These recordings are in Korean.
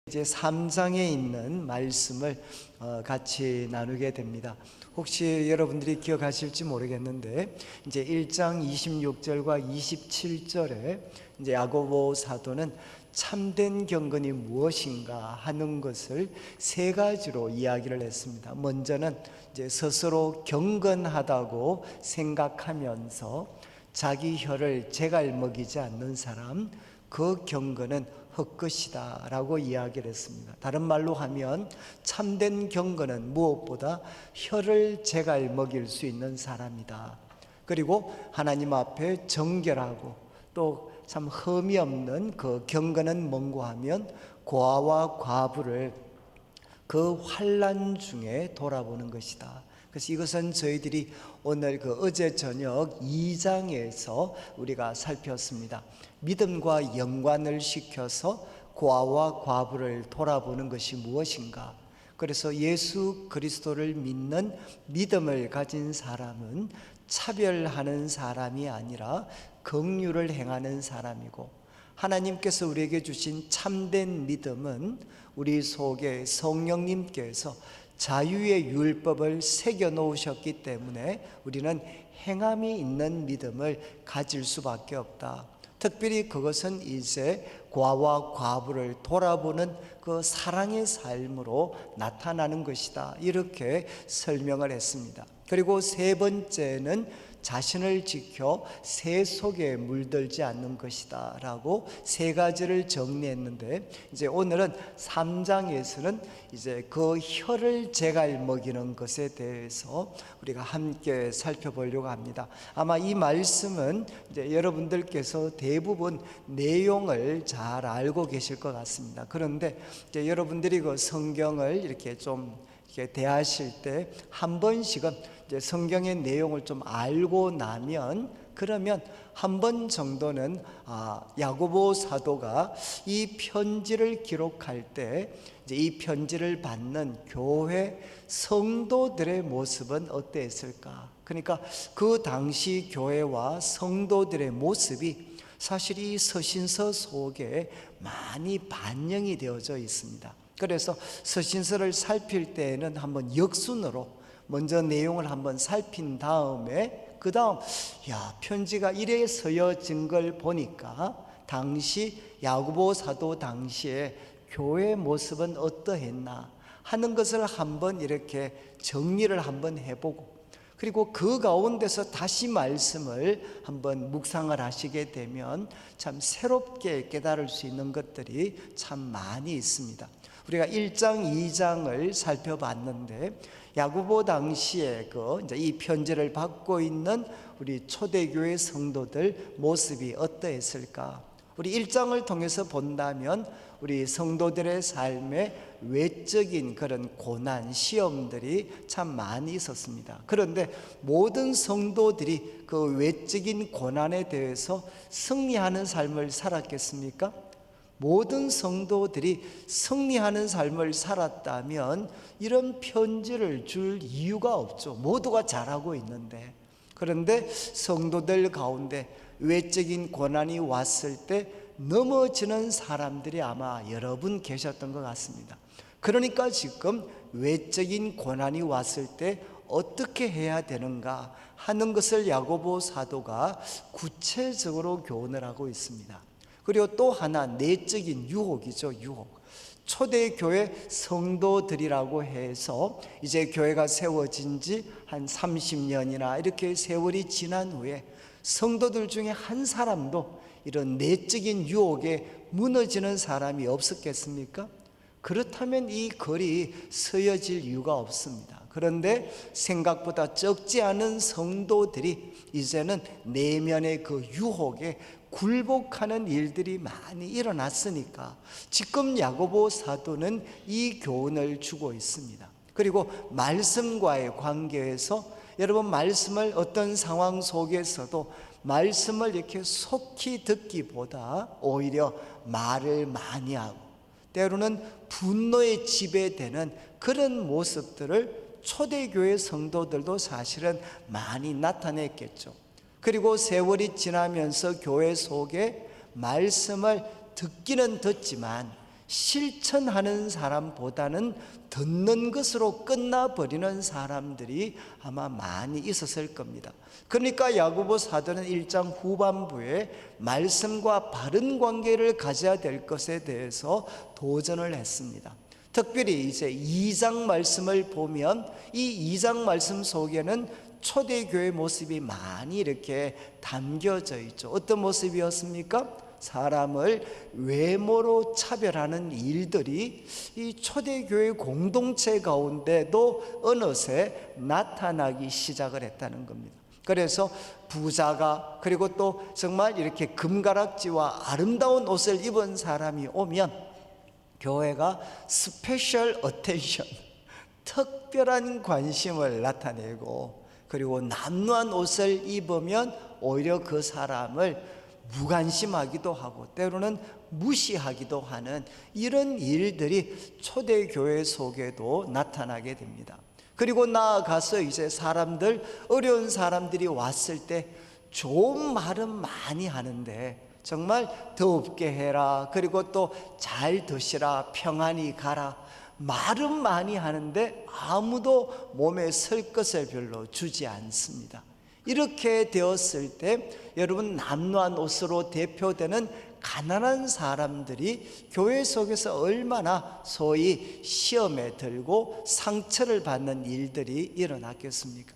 이제 3장에 있는 말씀을 같이 나누게 됩니다. 혹시 여러분들이 기억하실지 모르겠는데 이제 1장 26절과 27절에 이제 야고보 사도는 참된 경건이 무엇인가 하는 것을 세 가지로 이야기를 했습니다. 먼저는 이제 스스로 경건하다고 생각하면서 자기 혀를 제갈 먹이지 않는 사람, 그 경건은 헛것이다 라고 이야기를 했습니다. 다른 말로 하면 참된 경건은 무엇보다 혀를 제갈 먹일 수 있는 사람이다. 그리고 하나님 앞에 정결하고 또 참 흠이 없는 그 경건은 뭔고 하면 고아와 과부를 그 환난 중에 돌아보는 것이다. 그래서 이것은 저희들이 오늘 어제 저녁 2장에서 우리가 살폈습니다. 믿음과 연관을 시켜서 고아와 과부를 돌아보는 것이 무엇인가? 그래서 예수 그리스도를 믿는 믿음을 가진 사람은 차별하는 사람이 아니라 긍휼을 행하는 사람이고, 하나님께서 우리에게 주신 참된 믿음은 우리 속에 성령님께서 자유의 율법을 새겨 놓으셨기 때문에 우리는 행함이 있는 믿음을 가질 수밖에 없다. 특별히 그것은 이제 고아와 과부를 돌아보는 그 사랑의 삶으로 나타나는 것이다, 이렇게 설명을 했습니다. 그리고 세 번째는 자신을 지켜 새 속에 물들지 않는 것이다 라고 세 가지를 정리했는데, 이제 오늘은 3장에서는 이제 그 혀를 제갈 먹이는 것에 대해서 우리가 함께 살펴보려고 합니다. 아마 이 말씀은 이제 여러분들께서 대부분 내용을 잘 알고 계실 것 같습니다. 그런데 이제 여러분들이 그 성경을 이렇게 좀 대하실 때 한 번씩은 이제 성경의 내용을 좀 알고 나면, 그러면 한 번 정도는 야고보 사도가 이 편지를 기록할 때 이제 이 편지를 받는 교회 성도들의 모습은 어땠을까? 그러니까 그 당시 교회와 성도들의 모습이 사실 이 서신서 속에 많이 반영이 되어져 있습니다. 그래서 서신서를 살필 때에는 한번 역순으로 먼저 내용을 한번 살핀 다음에 그 다음 편지가 이래 쓰여진 걸 보니까 당시 야고보 사도 당시에 교회 모습은 어떠했나 하는 것을 한번 이렇게 정리를 한번 해보고, 그리고 그 가운데서 다시 말씀을 한번 묵상을 하시게 되면 참 새롭게 깨달을 수 있는 것들이 참 많이 있습니다. 우리가 1장, 2장을 살펴봤는데 야고보 당시에 이제 이 편지를 받고 있는 우리 초대교회 성도들 모습이 어떠했을까? 우리 1장을 통해서 본다면 우리 성도들의 삶에 외적인 그런 고난, 시험들이 참 많이 있었습니다. 그런데 모든 성도들이 그 외적인 고난에 대해서 승리하는 삶을 살았겠습니까? 모든 성도들이 승리하는 삶을 살았다면 이런 편지를 줄 이유가 없죠. 모두가 잘하고 있는데. 그런데 성도들 가운데 외적인 고난이 왔을 때 넘어지는 사람들이 아마 여러 분 계셨던 것 같습니다. 그러니까 지금 외적인 고난이 왔을 때 어떻게 해야 되는가 하는 것을 야고보 사도가 구체적으로 교훈을 하고 있습니다. 그리고 또 하나 내적인 유혹이죠. 유혹. 초대교회 성도들이라고 해서 이제 교회가 세워진 지 한 30년이나 이렇게 세월이 지난 후에 성도들 중에 한 사람도 이런 내적인 유혹에 무너지는 사람이 없었겠습니까? 그렇다면 이 글이 쓰여질 이유가 없습니다. 그런데 생각보다 적지 않은 성도들이 이제는 내면의 그 유혹에 굴복하는 일들이 많이 일어났으니까 지금 야고보 사도는 이 교훈을 주고 있습니다. 그리고 말씀과의 관계에서 여러분, 말씀을 어떤 상황 속에서도 말씀을 이렇게 속히 듣기보다 오히려 말을 많이 하고 때로는 분노에 지배되는 그런 모습들을 초대교회 성도들도 사실은 많이 나타냈겠죠. 그리고 세월이 지나면서 교회 속에 말씀을 듣기는 듣지만 실천하는 사람보다는 듣는 것으로 끝나버리는 사람들이 아마 많이 있었을 겁니다. 그러니까 야고보 사도는 1장 후반부에 말씀과 바른 관계를 가져야 될 것에 대해서 도전을 했습니다. 특별히 이제 2장 말씀을 보면 이 2장 말씀 속에는 초대교회 모습이 많이 이렇게 담겨져 있죠. 어떤 모습이었습니까? 사람을 외모로 차별하는 일들이 이 초대교회 공동체 가운데도 어느새 나타나기 시작을 했다는 겁니다. 그래서 부자가, 그리고 또 정말 이렇게 금가락지와 아름다운 옷을 입은 사람이 오면 교회가 스페셜 어텐션, 특별한 관심을 나타내고, 그리고 남루한 옷을 입으면 오히려 그 사람을 무관심하기도 하고 때로는 무시하기도 하는 이런 일들이 초대교회 속에도 나타나게 됩니다. 그리고 나아가서 이제 사람들, 어려운 사람들이 왔을 때 좋은 말은 많이 하는데 정말 더웁게 해라, 그리고 또 잘 드시라, 평안히 가라, 말은 많이 하는데 아무도 몸에 쓸 것을 별로 주지 않습니다. 이렇게 되었을 때 여러분, 남루한 옷으로 대표되는 가난한 사람들이 교회 속에서 얼마나 소위 시험에 들고 상처를 받는 일들이 일어났겠습니까?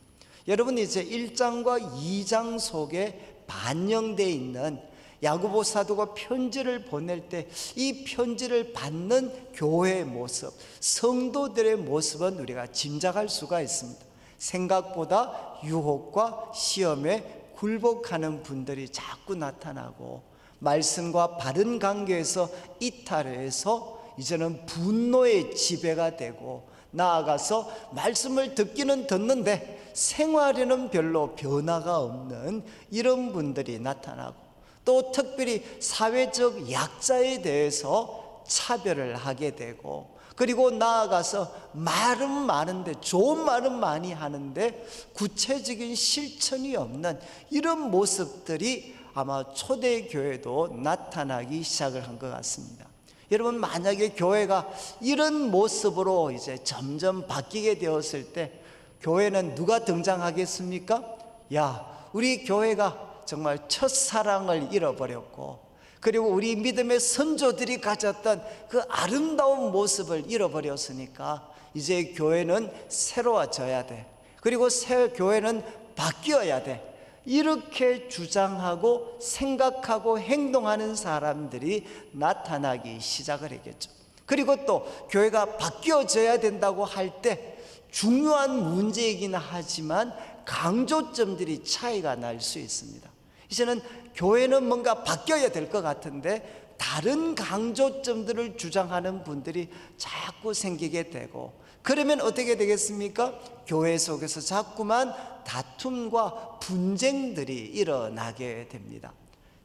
여러분, 이제 1장과 2장 속에 반영되어 있는 야고보 사도가 편지를 보낼 때 이 편지를 받는 교회의 모습, 성도들의 모습은 우리가 짐작할 수가 있습니다. 생각보다 유혹과 시험에 굴복하는 분들이 자꾸 나타나고, 말씀과 바른 관계에서 이탈해서 이제는 분노의 지배가 되고, 나아가서 말씀을 듣기는 듣는데 생활에는 별로 변화가 없는 이런 분들이 나타나고, 또 특별히 사회적 약자에 대해서 차별을 하게 되고, 그리고 나아가서 말은 많은데, 좋은 말은 많이 하는데 구체적인 실천이 없는 이런 모습들이 아마 초대교회도 나타나기 시작을 한 것 같습니다. 여러분, 만약에 교회가 이런 모습으로 이제 점점 바뀌게 되었을 때 교회는 누가 등장하겠습니까? 야, 우리 교회가 정말 첫사랑을 잃어버렸고, 그리고 우리 믿음의 선조들이 가졌던 그 아름다운 모습을 잃어버렸으니까 이제 교회는 새로워져야 돼, 그리고 교회는 바뀌어야 돼, 이렇게 주장하고 생각하고 행동하는 사람들이 나타나기 시작을 했겠죠. 그리고 또 교회가 바뀌어져야 된다고 할 때 중요한 문제이긴 하지만 강조점들이 차이가 날 수 있습니다. 이제는 교회는 뭔가 바뀌어야 될 것 같은데 다른 강조점들을 주장하는 분들이 자꾸 생기게 되고, 그러면 어떻게 되겠습니까? 교회 속에서 자꾸만 다툼과 분쟁들이 일어나게 됩니다.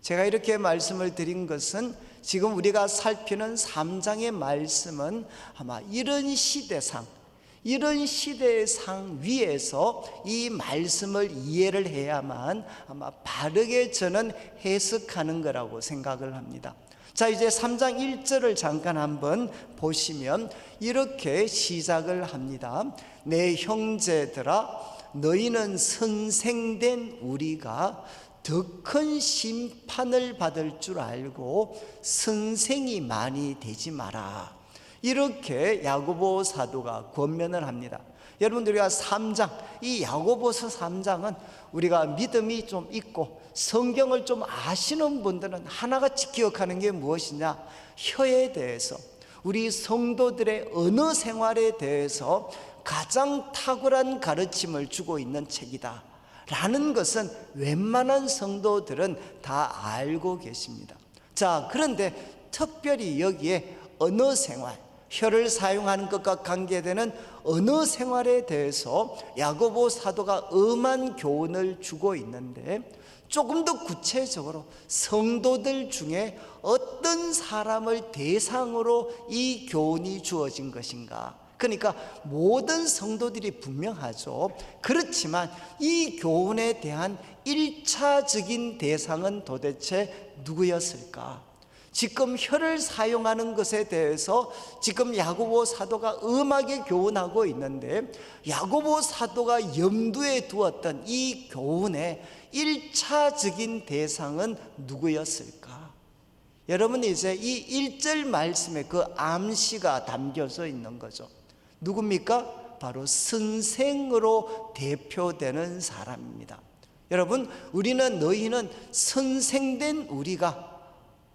제가 이렇게 말씀을 드린 것은 지금 우리가 살피는 3장의 말씀은 아마 이런 시대상, 이런 시대의 상 위에서 이 말씀을 이해를 해야만 아마 바르게 저는 해석하는 거라고 생각을 합니다. 자, 이제 3장 1절을 잠깐 한번 보시면 이렇게 시작을 합니다. 내 형제들아, 너희는 선생된 우리가 더 큰 심판을 받을 줄 알고 선생이 많이 되지 마라. 이렇게 야고보 사도가 권면을 합니다. 여러분들, 우리가 3장, 이 야고보서 3장은 우리가 믿음이 좀 있고 성경을 좀 아시는 분들은 하나같이 기억하는 게 무엇이냐? 혀에 대해서, 우리 성도들의 언어 생활에 대해서 가장 탁월한 가르침을 주고 있는 책이다 라는 것은 웬만한 성도들은 다 알고 계십니다. 자, 그런데 특별히 여기에 언어 생활, 혀를 사용하는 것과 관계되는 언어 생활에 대해서 야고보 사도가 엄한 교훈을 주고 있는데, 조금 더 구체적으로 성도들 중에 어떤 사람을 대상으로 이 교훈이 주어진 것인가? 그러니까 모든 성도들이 분명하죠. 그렇지만 이 교훈에 대한 1차적인 대상은 도대체 누구였을까? 지금 혀를 사용하는 것에 대해서 지금 야고보 사도가 엄하게 교훈하고 있는데, 야고보 사도가 염두에 두었던 이 교훈의 1차적인 대상은 누구였을까? 여러분, 이제 이 1절 말씀에 그 암시가 담겨져 있는 거죠. 누굽니까? 바로 선생으로 대표되는 사람입니다. 여러분, 너희는 선생된 우리가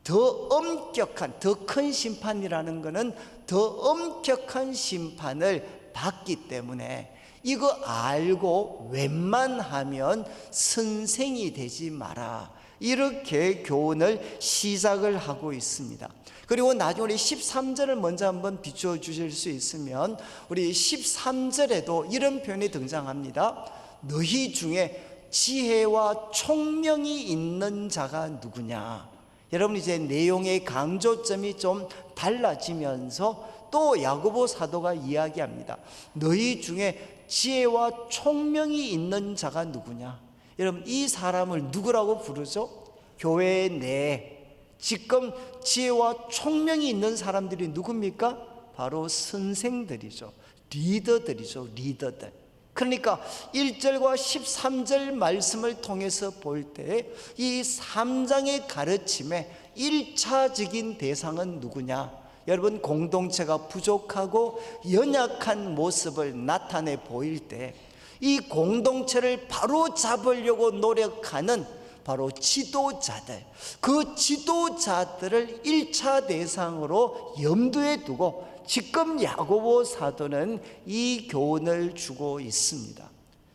더 엄격한, 더 큰 심판이라는 것은 더 엄격한 심판을 받기 때문에 이거 알고 웬만하면 선생이 되지 마라, 이렇게 교훈을 시작을 하고 있습니다. 그리고 나중에 우리 13절을 먼저 한번 비추어 주실 수 있으면, 우리 13절에도 이런 표현이 등장합니다. 너희 중에 지혜와 총명이 있는 자가 누구냐? 여러분, 이제 내용의 강조점이 좀 달라지면서 또 야고보 사도가 이야기합니다. 너희 중에 지혜와 총명이 있는 자가 누구냐? 여러분, 이 사람을 누구라고 부르죠? 교회 내에 지금 지혜와 총명이 있는 사람들이 누굽니까? 바로 선생들이죠. 리더들이죠. 리더들. 그러니까 1절과 13절 말씀을 통해서 볼 때 이 3장의 가르침의 1차적인 대상은 누구냐? 여러분, 공동체가 부족하고 연약한 모습을 나타내 보일 때 이 공동체를 바로 잡으려고 노력하는 바로 지도자들, 그 지도자들을 1차 대상으로 염두에 두고 지금 야고보 사도는 이 교훈을 주고 있습니다.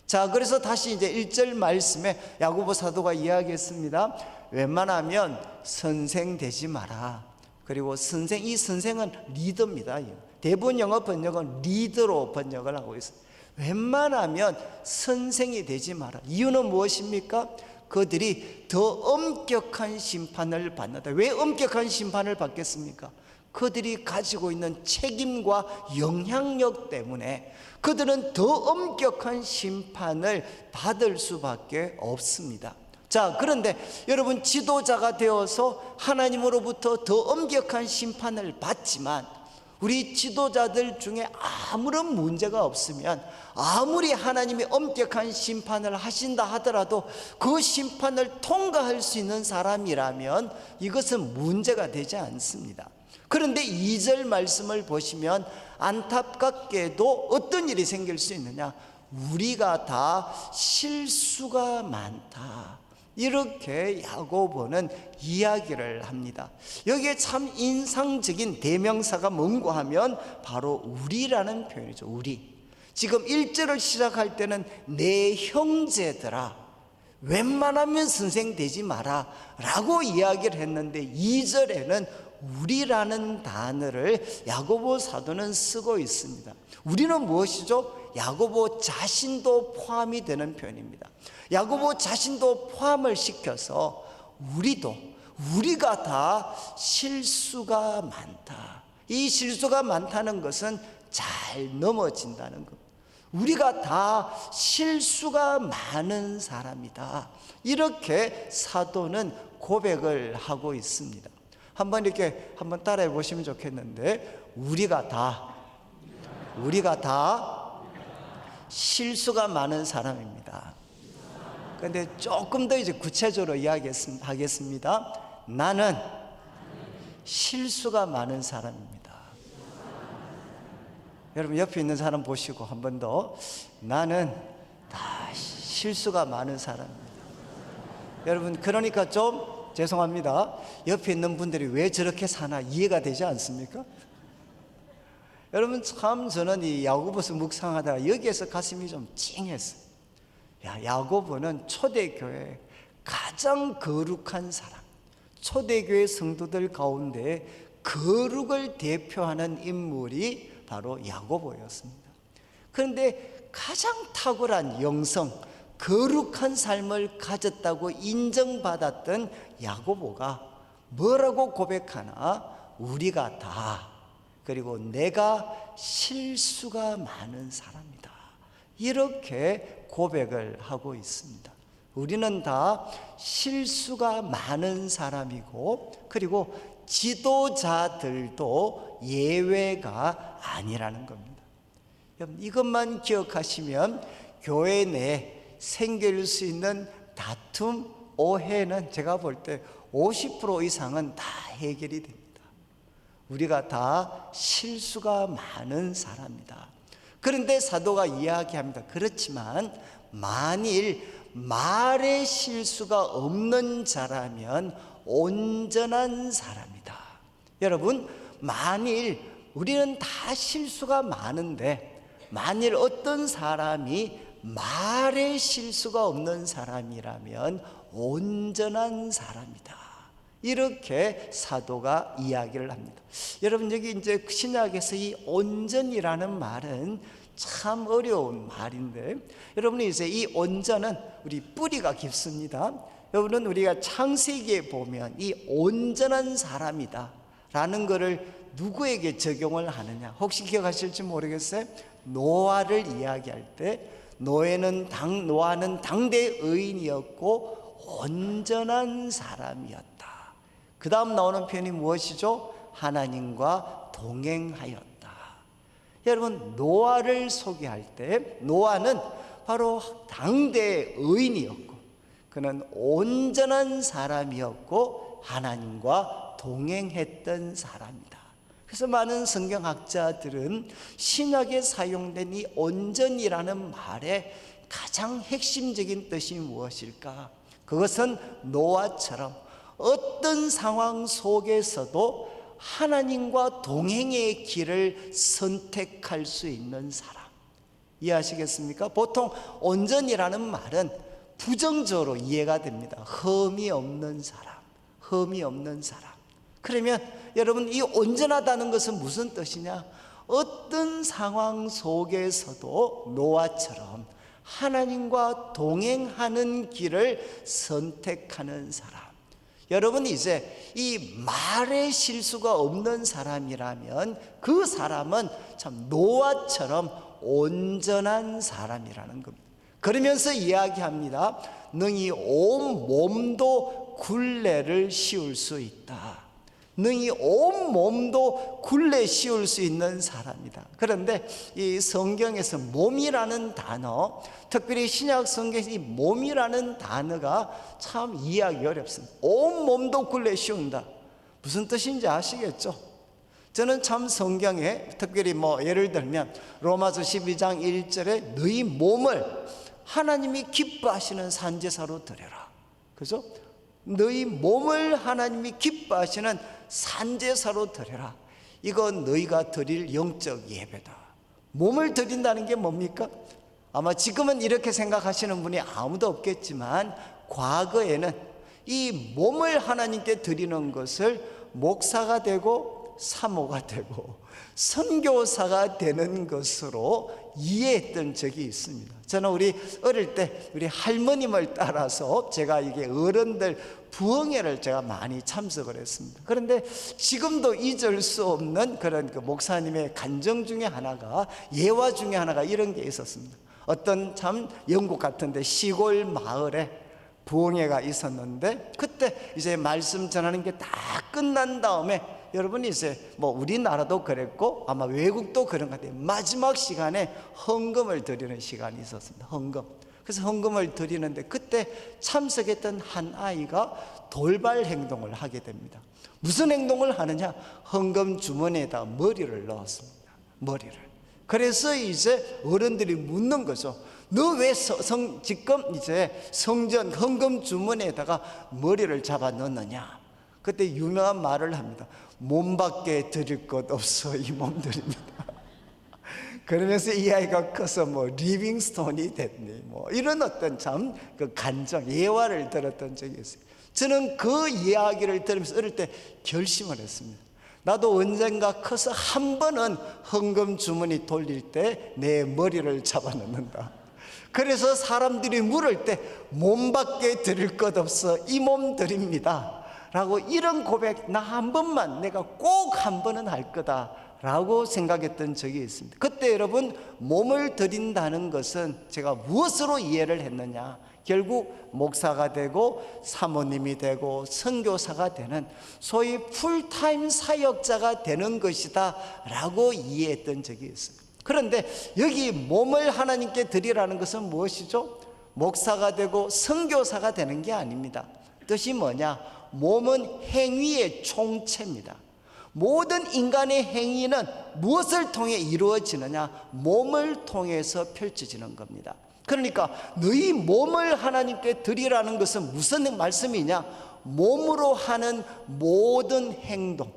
자, 그래서 다시 이제 1절 말씀에 야고보 사도가 이야기했습니다. 웬만하면 선생 되지 마라. 그리고 이 선생은 리더입니다. 대부분 영어 번역은 리더로 번역을 하고 있습니다. 웬만하면 선생이 되지 마라. 이유는 무엇입니까? 그들이 더 엄격한 심판을 받는다. 왜 엄격한 심판을 받겠습니까? 그들이 가지고 있는 책임과 영향력 때문에 그들은 더 엄격한 심판을 받을 수밖에 없습니다. 자, 그런데 여러분, 지도자가 되어서 하나님으로부터 더 엄격한 심판을 받지만 우리 지도자들 중에 아무런 문제가 없으면, 아무리 하나님이 엄격한 심판을 하신다 하더라도 그 심판을 통과할 수 있는 사람이라면 이것은 문제가 되지 않습니다. 그런데 2절 말씀을 보시면 안타깝게도 어떤 일이 생길 수 있느냐? 우리가 다 실수가 많다, 이렇게 야고보는 이야기를 합니다. 여기에 참 인상적인 대명사가 뭔가 하면 바로 우리라는 표현이죠. 우리. 지금 1절을 시작할 때는 내 형제들아, 웬만하면 선생 되지 마라 라고 이야기를 했는데, 2절에는 우리라는 단어를 야고보 사도는 쓰고 있습니다. 우리는 무엇이죠? 야고보 자신도 포함이 되는 표현입니다. 야고보 자신도 포함을 시켜서 우리가 다 실수가 많다. 이 실수가 많다는 것은 잘 넘어진다는 것. 우리가 다 실수가 많은 사람이다, 이렇게 사도는 고백을 하고 있습니다. 한번 이렇게 한번 따라해 보시면 좋겠는데, 우리가 다 실수가 많은 사람입니다. 그런데 조금 더 이제 구체적으로 이야기하겠습니다. 나는 실수가 많은 사람입니다. 여러분, 옆에 있는 사람 보시고 한 번 더, 나는 다 실수가 많은 사람입니다. 여러분, 그러니까 좀 죄송합니다. 옆에 있는 분들이 왜 저렇게 사나 이해가 되지 않습니까? 여러분, 참 저는 이 야고보서 묵상하다가 여기에서 가슴이 좀 찡했어요. 야고보는 초대교회 가장 거룩한 사람, 초대교회 성도들 가운데 거룩을 대표하는 인물이 바로 야고보였습니다. 그런데 가장 탁월한 영성, 거룩한 삶을 가졌다고 인정받았던 야고보가 뭐라고 고백하나? 우리가 다, 그리고 내가 실수가 많은 사람이다, 이렇게 고백을 하고 있습니다. 우리는 다 실수가 많은 사람이고, 그리고 지도자들도 예외가 아니라는 겁니다. 여러분, 이것만 기억하시면 교회 내에 생길 수 있는 다툼, 오해는 제가 볼 때 50% 이상은 다 해결이 됩니다. 우리가 다 실수가 많은 사람이다. 그런데 사도가 이야기합니다. 그렇지만 만일 말의 실수가 없는 자라면 온전한 사람이다. 여러분, 만일 우리는 다 실수가 많은데 만일 어떤 사람이 말의 실수가 없는 사람이라면 온전한 사람이다. 이렇게 사도가 이야기를 합니다. 여러분, 여기 이제 신약에서 이 온전이라는 말은 참 어려운 말인데, 여러분이 이제 이 온전은 우리 뿌리가 깊습니다. 여러분은 우리가 창세기에 보면 이 온전한 사람이다 라는 것을 누구에게 적용을 하느냐, 혹시 기억하실지 모르겠어요. 노아를 이야기할 때 노아는 당대 의인이었고 온전한 사람이었다. 그 다음 나오는 표현이 무엇이죠? 하나님과 동행하였다. 여러분, 노아를 소개할 때 노아는 바로 당대의 의인이었고 그는 온전한 사람이었고 하나님과 동행했던 사람이다. 그래서 많은 성경학자들은 신약에 사용된 이 온전이라는 말의 가장 핵심적인 뜻이 무엇일까? 그것은 노아처럼 어떤 상황 속에서도 하나님과 동행의 길을 선택할 수 있는 사람. 이해하시겠습니까? 보통 온전이라는 말은 부정적으로 이해가 됩니다. 흠이 없는 사람, 흠이 없는 사람. 그러면 여러분, 이 온전하다는 것은 무슨 뜻이냐? 어떤 상황 속에서도 노아처럼 하나님과 동행하는 길을 선택하는 사람. 여러분, 이제 이 말의 실수가 없는 사람이라면 그 사람은 참 노아처럼 온전한 사람이라는 겁니다. 그러면서 이야기합니다. 능히 온 몸도 굴레를 씌울 수 있다. 능히 온 몸도 굴레 씌울 수 있는 사람이다. 그런데 이 성경에서 몸이라는 단어, 특별히 신약 성경에서 이 몸이라는 단어가 참 이해하기 어렵습니다. 온 몸도 굴레 씌운다. 무슨 뜻인지 아시겠죠? 저는 참 성경에 특별히 예를 들면 로마서 12장 1절에 너희 몸을 하나님이 기뻐하시는 산제사로 드려라. 그죠? 너희 몸을 하나님이 기뻐하시는 산제사로 드려라. 이건 너희가 드릴 영적 예배다. 몸을 드린다는 게 뭡니까? 아마 지금은 이렇게 생각하시는 분이 아무도 없겠지만 과거에는 이 몸을 하나님께 드리는 것을 목사가 되고 사모가 되고 선교사가 되는 것으로 이해했던 적이 있습니다. 저는 우리 어릴 때 우리 할머님을 따라서 제가 이게 어른들 부흥회를 제가 많이 참석을 했습니다. 그런데 지금도 잊을 수 없는 그런 그 목사님의 간증 중에 하나가, 예화 중에 하나가 이런 게 있었습니다. 어떤 참 영국 같은데 시골 마을에 부흥회가 있었는데 그때 이제 말씀 전하는 게 다 끝난 다음에 여러분이 이제 우리나라도 그랬고 아마 외국도 그런 것 같아요. 마지막 시간에 헌금을 드리는 시간이 있었습니다. 헌금. 그래서 헌금을 드리는데 그때 참석했던 한 아이가 돌발 행동을 하게 됩니다. 무슨 행동을 하느냐? 헌금 주머니에다 머리를 넣었습니다. 머리를. 그래서 이제 어른들이 묻는 거죠. 너 왜 지금 이제 성전 헌금 주머니에다가 머리를 잡아 넣느냐? 그때 유명한 말을 합니다. 몸밖에 드릴 것 없어 이 몸 드립니다. 그러면서 이 아이가 커서 리빙스톤이 됐니 이런 어떤 참 그 간증, 예화를 들었던 적이 있어요. 저는 그 이야기를 들으면서 어릴 때 결심을 했습니다. 나도 언젠가 커서 한 번은 헌금 주머니 돌릴 때 내 머리를 잡아 넣는다. 그래서 사람들이 물을 때 몸밖에 드릴 것 없어 이 몸 드립니다 라고 이런 고백, 나 한 번만, 내가 꼭 한 번은 할 거다 라고 생각했던 적이 있습니다. 그때 여러분, 몸을 드린다는 것은 제가 무엇으로 이해를 했느냐? 결국 목사가 되고 사모님이 되고 선교사가 되는 소위 풀타임 사역자가 되는 것이다 라고 이해했던 적이 있어요. 그런데 여기 몸을 하나님께 드리라는 것은 무엇이죠? 목사가 되고 선교사가 되는 게 아닙니다. 뜻이 뭐냐? 몸은 행위의 총체입니다. 모든 인간의 행위는 무엇을 통해 이루어지느냐? 몸을 통해서 펼쳐지는 겁니다. 그러니까 너희 몸을 하나님께 드리라는 것은 무슨 말씀이냐? 몸으로 하는 모든 행동,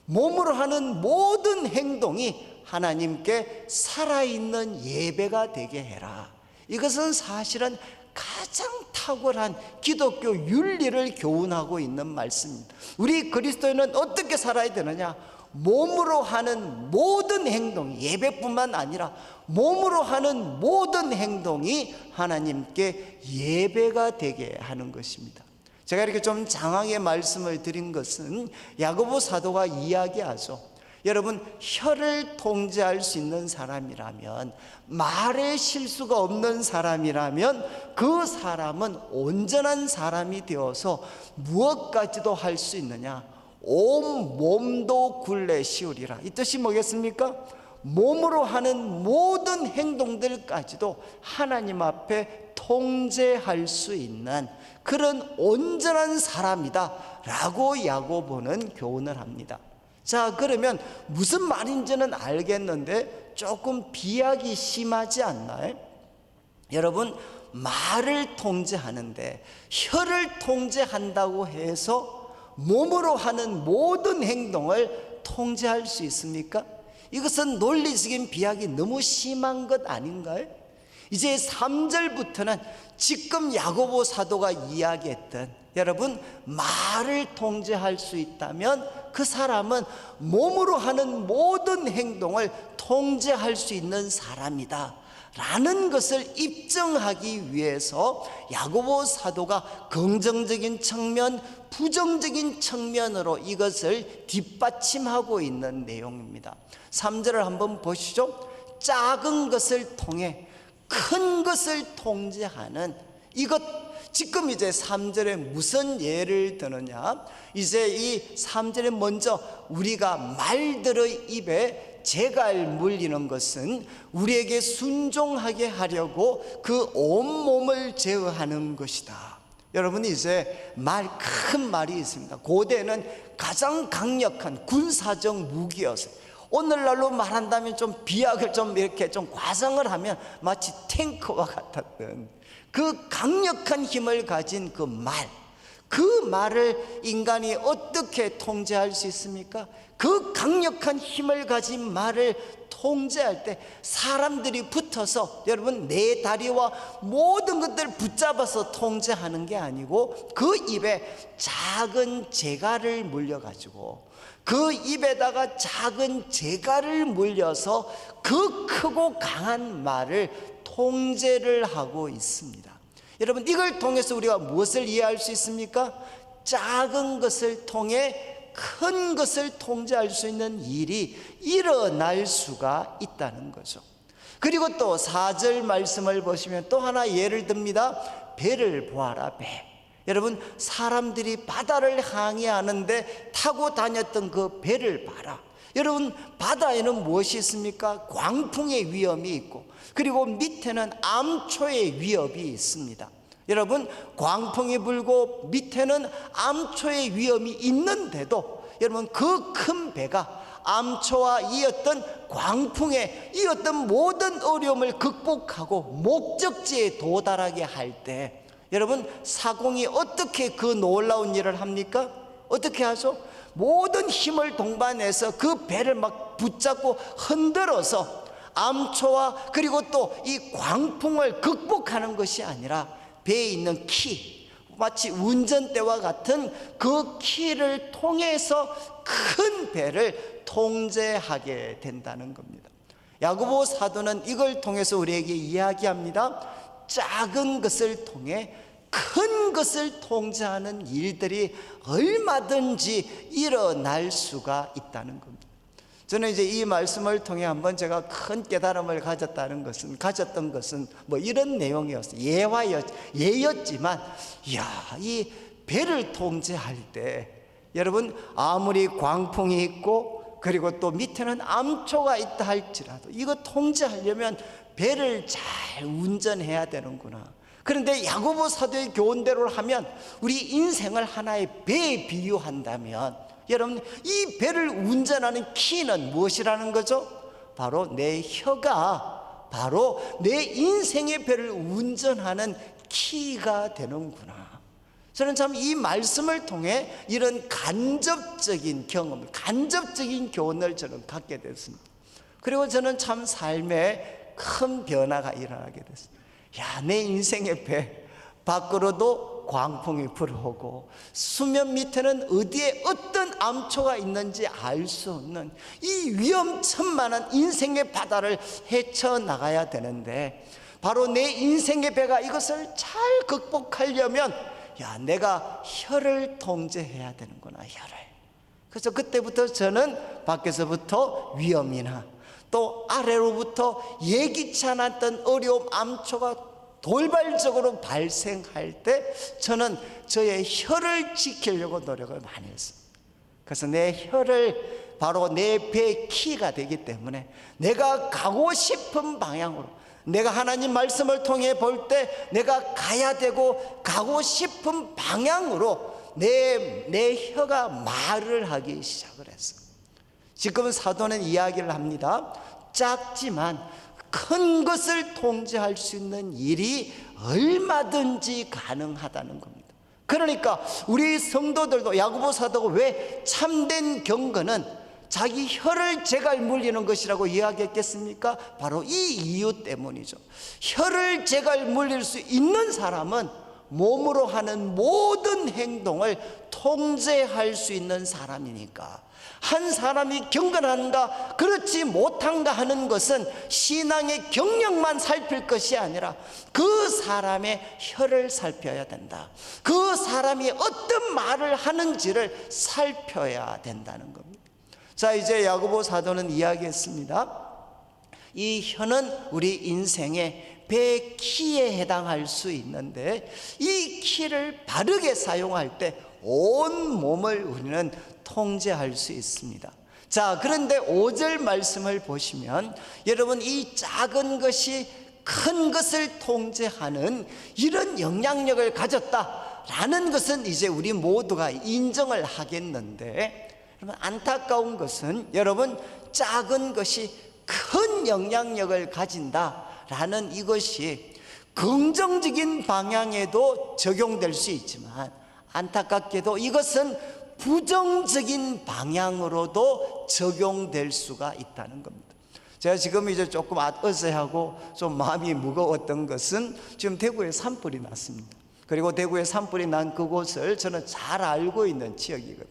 몸으로 하는 모든 행동이 하나님께 살아있는 예배가 되게 해라. 이것은 사실은 가장 탁월한 기독교 윤리를 교훈하고 있는 말씀입니다. 우리 그리스도인은 어떻게 살아야 되느냐? 몸으로 하는 모든 행동, 예배뿐만 아니라 몸으로 하는 모든 행동이 하나님께 예배가 되게 하는 것입니다. 제가 이렇게 좀 장황의 말씀을 드린 것은 야고보 사도가 이야기하죠. 여러분, 혀를 통제할 수 있는 사람이라면, 말에 실수가 없는 사람이라면 그 사람은 온전한 사람이 되어서 무엇까지도 할 수 있느냐? 온 몸도 굴레 씌우리라. 이 뜻이 뭐겠습니까? 몸으로 하는 모든 행동들까지도 하나님 앞에 통제할 수 있는 그런 온전한 사람이다 라고 야고보는 교훈을 합니다. 자, 그러면 무슨 말인지는 알겠는데 조금 비약이 심하지 않나요? 여러분, 말을 통제하는데 혀를 통제한다고 해서 몸으로 하는 모든 행동을 통제할 수 있습니까? 이것은 논리적인 비약이 너무 심한 것 아닌가요? 이제 3절부터는 지금 야고보 사도가 이야기했던, 여러분, 말을 통제할 수 있다면 그 사람은 몸으로 하는 모든 행동을 통제할 수 있는 사람이다 라는 것을 입증하기 위해서 야고보 사도가 긍정적인 측면, 부정적인 측면으로 이것을 뒷받침하고 있는 내용입니다. 3절을 한번 보시죠. 작은 것을 통해 큰 것을 통제하는 이것, 지금 이제 3절에 무슨 예를 드느냐? 이제 이 3절에 먼저 우리가 말들의 입에 재갈 물리는 것은 우리에게 순종하게 하려고 그 온몸을 제어하는 것이다. 여러분, 이제 큰 말이 있습니다. 고대는 가장 강력한 군사적 무기였어요. 오늘날로 말한다면 좀 비약을 좀 이렇게 좀 과장을 하면 마치 탱크와 같았던 그 강력한 힘을 가진 그 말, 그 말을 인간이 어떻게 통제할 수 있습니까? 그 강력한 힘을 가진 말을 통제할 때 사람들이 붙어서, 여러분, 내 다리와 모든 것들을 붙잡아서 통제하는 게 아니고 그 입에 작은 재갈을 물려가지고 그 입에다가 작은 재갈을 물려서 그 크고 강한 말을 통제를 하고 있습니다. 여러분, 이걸 통해서 우리가 무엇을 이해할 수 있습니까? 작은 것을 통해 큰 것을 통제할 수 있는 일이 일어날 수가 있다는 거죠. 그리고 또 4절 말씀을 보시면 또 하나 예를 듭니다. 배를 보아라, 배. 여러분, 사람들이 바다를 항해하는데 타고 다녔던 그 배를 봐라. 여러분, 바다에는 무엇이 있습니까? 광풍의 위험이 있고, 그리고 밑에는 암초의 위협이 있습니다. 여러분, 광풍이 불고 밑에는 암초의 위험이 있는데도 여러분, 그 큰 배가 암초와 이 어떤 광풍에 이 어떤 모든 어려움을 극복하고 목적지에 도달하게 할 때, 여러분, 사공이 어떻게 그 놀라운 일을 합니까? 어떻게 하죠? 모든 힘을 동반해서 그 배를 막 붙잡고 흔들어서 암초와 그리고 또 이 광풍을 극복하는 것이 아니라 배에 있는 키, 마치 운전대와 같은 그 키를 통해서 큰 배를 통제하게 된다는 겁니다. 야고보 사도는 이걸 통해서 우리에게 이야기합니다. 작은 것을 통해 큰 것을 통제하는 일들이 얼마든지 일어날 수가 있다는 겁니다. 저는 이제 이 말씀을 통해 한번 제가 큰 깨달음을 가졌던 것은 뭐 이런 내용이었어요. 예였지만, 이 배를 통제할 때, 여러분, 아무리 광풍이 있고, 그리고 또 밑에는 암초가 있다 할지라도, 이거 통제하려면 배를 잘 운전해야 되는구나. 그런데 야고보 사도의 교훈대로 하면, 우리 인생을 하나의 배에 비유한다면, 여러분, 이 배를 운전하는 키는 무엇이라는 거죠? 바로 내 혀가 바로 내 인생의 배를 운전하는 키가 되는구나. 저는 참 이 말씀을 통해 이런 간접적인 교훈을 저는 갖게 됐습니다. 그리고 저는 참 삶에 큰 변화가 일어나게 됐습니다. 내 인생의 배 밖으로도 광풍이 불어오고 수면 밑에는 어디에 어떤 암초가 있는지 알 수 없는 이 위험천만한 인생의 바다를 헤쳐나가야 되는데, 바로 내 인생의 배가 이것을 잘 극복하려면 내가 혀를 통제해야 되는구나. 혀를. 그래서 그때부터 저는 밖에서부터 위험이나 또 아래로부터 예기치 않았던 어려움, 암초가 돌발적으로 발생할 때 저는 저의 혀를 지키려고 노력을 많이 했습니다. 그래서 내 혀를 바로 내 배의 키가 되기 때문에 내가 가고 싶은 방향으로, 내가 하나님 말씀을 통해 볼 때 내가 가야 되고 가고 싶은 방향으로 내 혀가 말을 하기 시작을 했어요. 지금 사도는 이야기를 합니다. 작지만 큰 것을 통제할 수 있는 일이 얼마든지 가능하다는 겁니다. 그러니까 우리 성도들도, 야고보 사도가 왜 참된 경건은 자기 혀를 제갈 물리는 것이라고 이야기했겠습니까? 바로 이 이유 때문이죠. 혀를 제갈 물릴 수 있는 사람은 몸으로 하는 모든 행동을 통제할 수 있는 사람이니까, 한 사람이 경건한가 그렇지 못한가 하는 것은 신앙의 경력만 살필 것이 아니라 그 사람의 혀를 살펴야 된다. 그 사람이 어떤 말을 하는지를 살펴야 된다는 겁니다. 자, 이제 야고보 사도는 이야기했습니다. 이 혀는 우리 인생의 배 키에 해당할 수 있는데, 이 키를 바르게 사용할 때 온 몸을 우리는 통제할 수 있습니다. 자, 그런데 5절 말씀을 보시면, 여러분, 이 작은 것이 큰 것을 통제하는 이런 영향력을 가졌다라는 것은 이제 우리 모두가 인정을 하겠는데, 여러분, 안타까운 것은, 여러분, 작은 것이 큰 영향력을 가진다라는 이것이 긍정적인 방향에도 적용될 수 있지만, 안타깝게도 이것은 부정적인 방향으로도 적용될 수가 있다는 겁니다. 제가 지금 이제 조금 어색하고 좀 마음이 무거웠던 것은, 지금 대구에 산불이 났습니다. 그리고 대구에 산불이 난 그곳을 저는 잘 알고 있는 지역이거든요.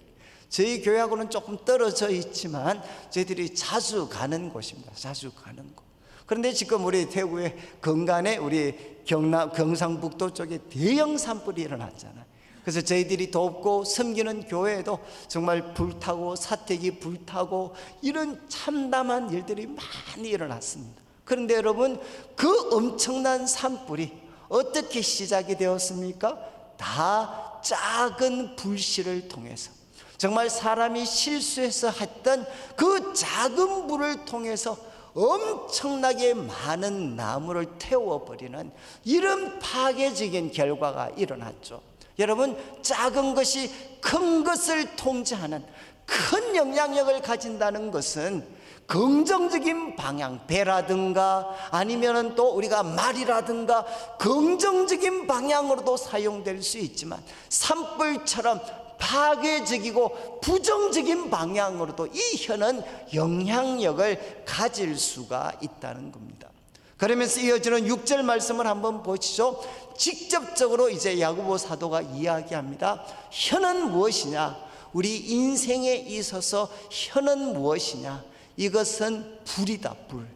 저희 교회하고는 조금 떨어져 있지만 저희들이 자주 가는 곳입니다. 자주 가는 곳. 그런데 지금 우리 대구의 건간에, 우리 경상북도 쪽에 대형 산불이 일어났잖아요. 그래서 저희들이 돕고 섬기는 교회에도 정말 불타고 사택이 불타고 이런 참담한 일들이 많이 일어났습니다. 그런데 여러분, 그 엄청난 산불이 어떻게 시작이 되었습니까? 다 작은 불씨를 통해서, 정말 사람이 실수해서 했던 그 작은 불을 통해서 엄청나게 많은 나무를 태워버리는 이런 파괴적인 결과가 일어났죠. 여러분, 작은 것이 큰 것을 통제하는 큰 영향력을 가진다는 것은 긍정적인 방향, 배라든가 아니면 또 우리가 말이라든가 긍정적인 방향으로도 사용될 수 있지만, 산불처럼 파괴적이고 부정적인 방향으로도 이 혀는 영향력을 가질 수가 있다는 겁니다. 그러면서 이어지는 6절 말씀을 한번 보시죠. 직접적으로 이제 야고보 사도가 이야기합니다. 혀는 무엇이냐? 우리 인생에 있어서 혀는 무엇이냐? 이것은 불이다, 불.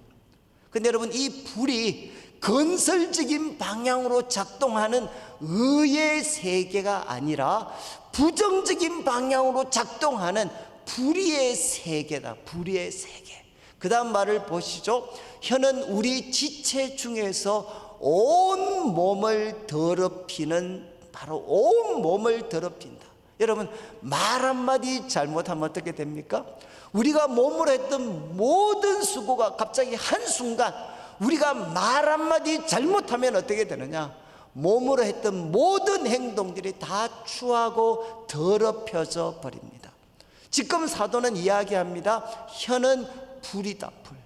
근데 여러분, 이 불이 건설적인 방향으로 작동하는 의의 세계가 아니라 부정적인 방향으로 작동하는 불의의 세계다. 불의의 세계. 그 다음 말을 보시죠. 혀는 우리 지체 중에서 온 몸을 더럽히는, 바로 온 몸을 더럽힌다. 여러분, 말 한마디 잘못하면 어떻게 됩니까? 우리가 몸으로 했던 모든 수고가 갑자기 한순간 우리가 말 한마디 잘못하면 어떻게 되느냐? 몸으로 했던 모든 행동들이 다 추하고 더럽혀져 버립니다. 지금 사도는 이야기합니다. 혀는 불이다. 불.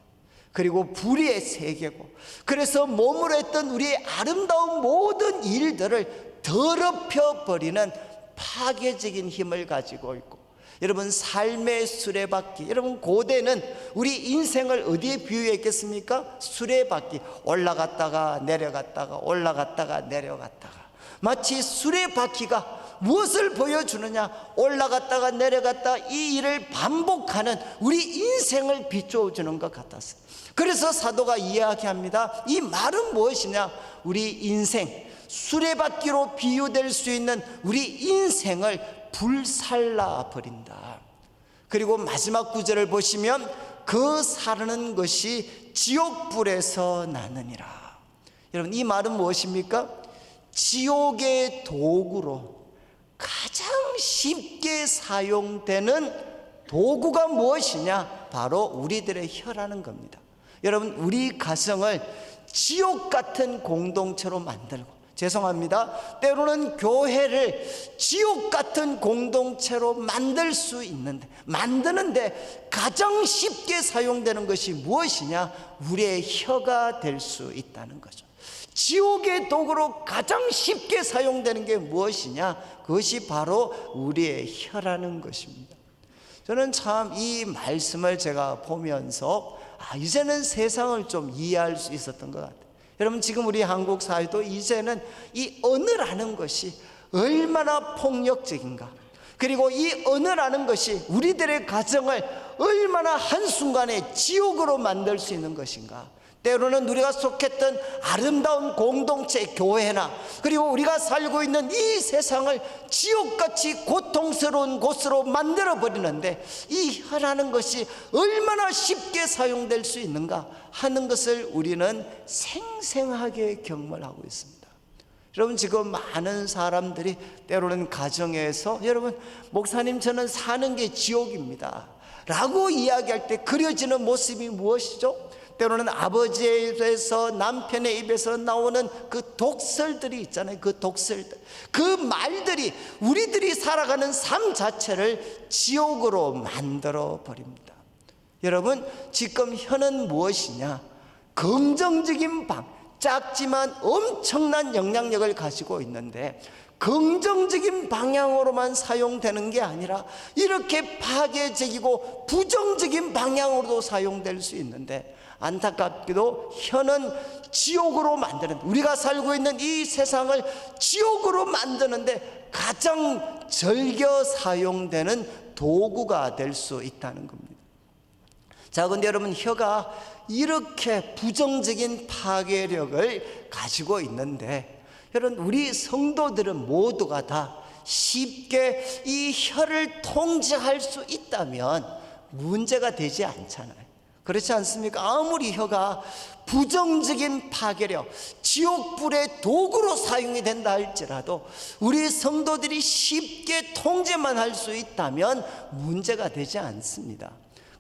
그리고 불의의 세계고, 그래서 몸으로 했던 우리의 아름다운 모든 일들을 더럽혀 버리는 파괴적인 힘을 가지고 있고, 여러분, 삶의 수레바퀴, 여러분 고대는 우리 인생을 어디에 비유했겠습니까? 수레바퀴, 올라갔다가 내려갔다가 올라갔다가 내려갔다가, 마치 수레바퀴가 무엇을 보여주느냐? 올라갔다가 내려갔다가 이 일을 반복하는 우리 인생을 비춰주는 것 같았어요. 그래서 사도가 이야기합니다. 이 말은 무엇이냐? 우리 인생, 수레바퀴로 비유될 수 있는 우리 인생을 불살라 버린다. 그리고 마지막 구절을 보시면 그 사르는 것이 지옥불에서 나느니라. 여러분, 이 말은 무엇입니까? 지옥의 도구로 가장 쉽게 사용되는 도구가 무엇이냐? 바로 우리들의 혀라는 겁니다. 여러분, 우리 가정을 지옥 같은 공동체로 만들고, 죄송합니다, 때로는 교회를 지옥 같은 공동체로 만들 수 있는데, 만드는데 가장 쉽게 사용되는 것이 무엇이냐? 우리의 혀가 될 수 있다는 거죠. 지옥의 도구로 가장 쉽게 사용되는 게 무엇이냐? 그것이 바로 우리의 혀라는 것입니다. 저는 참 이 말씀을 제가 보면서 이제는 세상을 좀 이해할 수 있었던 것 같아요. 여러분, 지금 우리 한국 사회도 이제는 이 언어라는 것이 얼마나 폭력적인가, 그리고 이 언어라는 것이 우리들의 가정을 얼마나 한순간에 지옥으로 만들 수 있는 것인가. 때로는 우리가 속했던 아름다운 공동체, 교회나 그리고 우리가 살고 있는 이 세상을 지옥같이 고통스러운 곳으로 만들어 버리는데, 이 혀라는 것이 얼마나 쉽게 사용될 수 있는가 하는 것을 우리는 생생하게 경험하고 있습니다. 여러분, 지금 많은 사람들이 때로는 가정에서, 여러분, 목사님 저는 사는 게 지옥입니다 라고 이야기할 때 그려지는 모습이 무엇이죠? 때로는 아버지의 입에서, 남편의 입에서 나오는 그 독설들이 있잖아요. 그 독설들, 그 말들이 우리들이 살아가는 삶 자체를 지옥으로 만들어 버립니다. 여러분, 지금 혀는 무엇이냐? 긍정적인 작지만 엄청난 영향력을 가지고 있는데, 긍정적인 방향으로만 사용되는 게 아니라 이렇게 파괴적이고 부정적인 방향으로도 사용될 수 있는데, 안타깝게도 혀는 지옥으로 만드는, 우리가 살고 있는 이 세상을 지옥으로 만드는데 가장 즐겨 사용되는 도구가 될 수 있다는 겁니다. 자, 그런데 여러분, 혀가 이렇게 부정적인 파괴력을 가지고 있는데, 여러분, 우리 성도들은 모두가 다 쉽게 이 혀를 통제할 수 있다면 문제가 되지 않잖아요. 그렇지 않습니까? 아무리 혀가 부정적인 파괴력, 지옥불의 도구로 사용이 된다 할지라도 우리 성도들이 쉽게 통제만 할 수 있다면 문제가 되지 않습니다.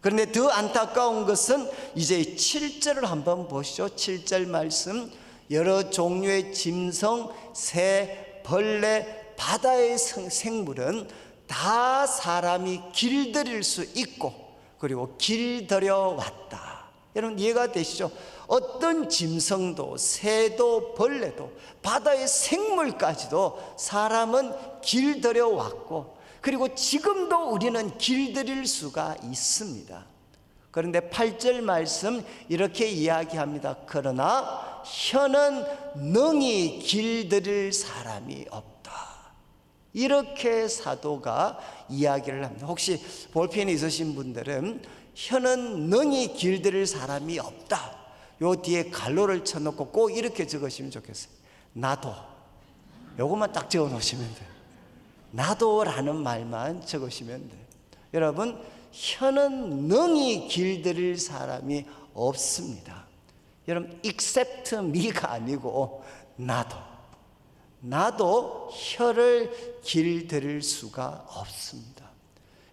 그런데 더 안타까운 것은 이제 7절을 한번 보시죠. 7절 말씀, 여러 종류의 짐승, 새, 벌레, 바다의 생물은 다 사람이 길들일 수 있고 그리고 길들여 왔다. 여러분, 이해가 되시죠? 어떤 짐승도, 새도, 벌레도, 바다의 생물까지도 사람은 길들여 왔고, 그리고 지금도 우리는 길들일 수가 있습니다. 그런데 8절 말씀 이렇게 이야기합니다. 그러나 혀는 능히 길들일 사람이 없다. 이렇게 사도가 이야기를 합니다. 혹시 볼펜이 있으신 분들은 혀는 능히 길들일 사람이 없다, 요 뒤에 갈로를 쳐놓고 꼭 이렇게 적으시면 좋겠어요. 나도. 요것만 딱 적어 놓으시면 돼요. 나도라는 말만 적으시면 돼요. 여러분, 혀는 능히 길들일 사람이 없습니다. 여러분, except me가 아니고 나도 혀를 길들일 수가 없습니다.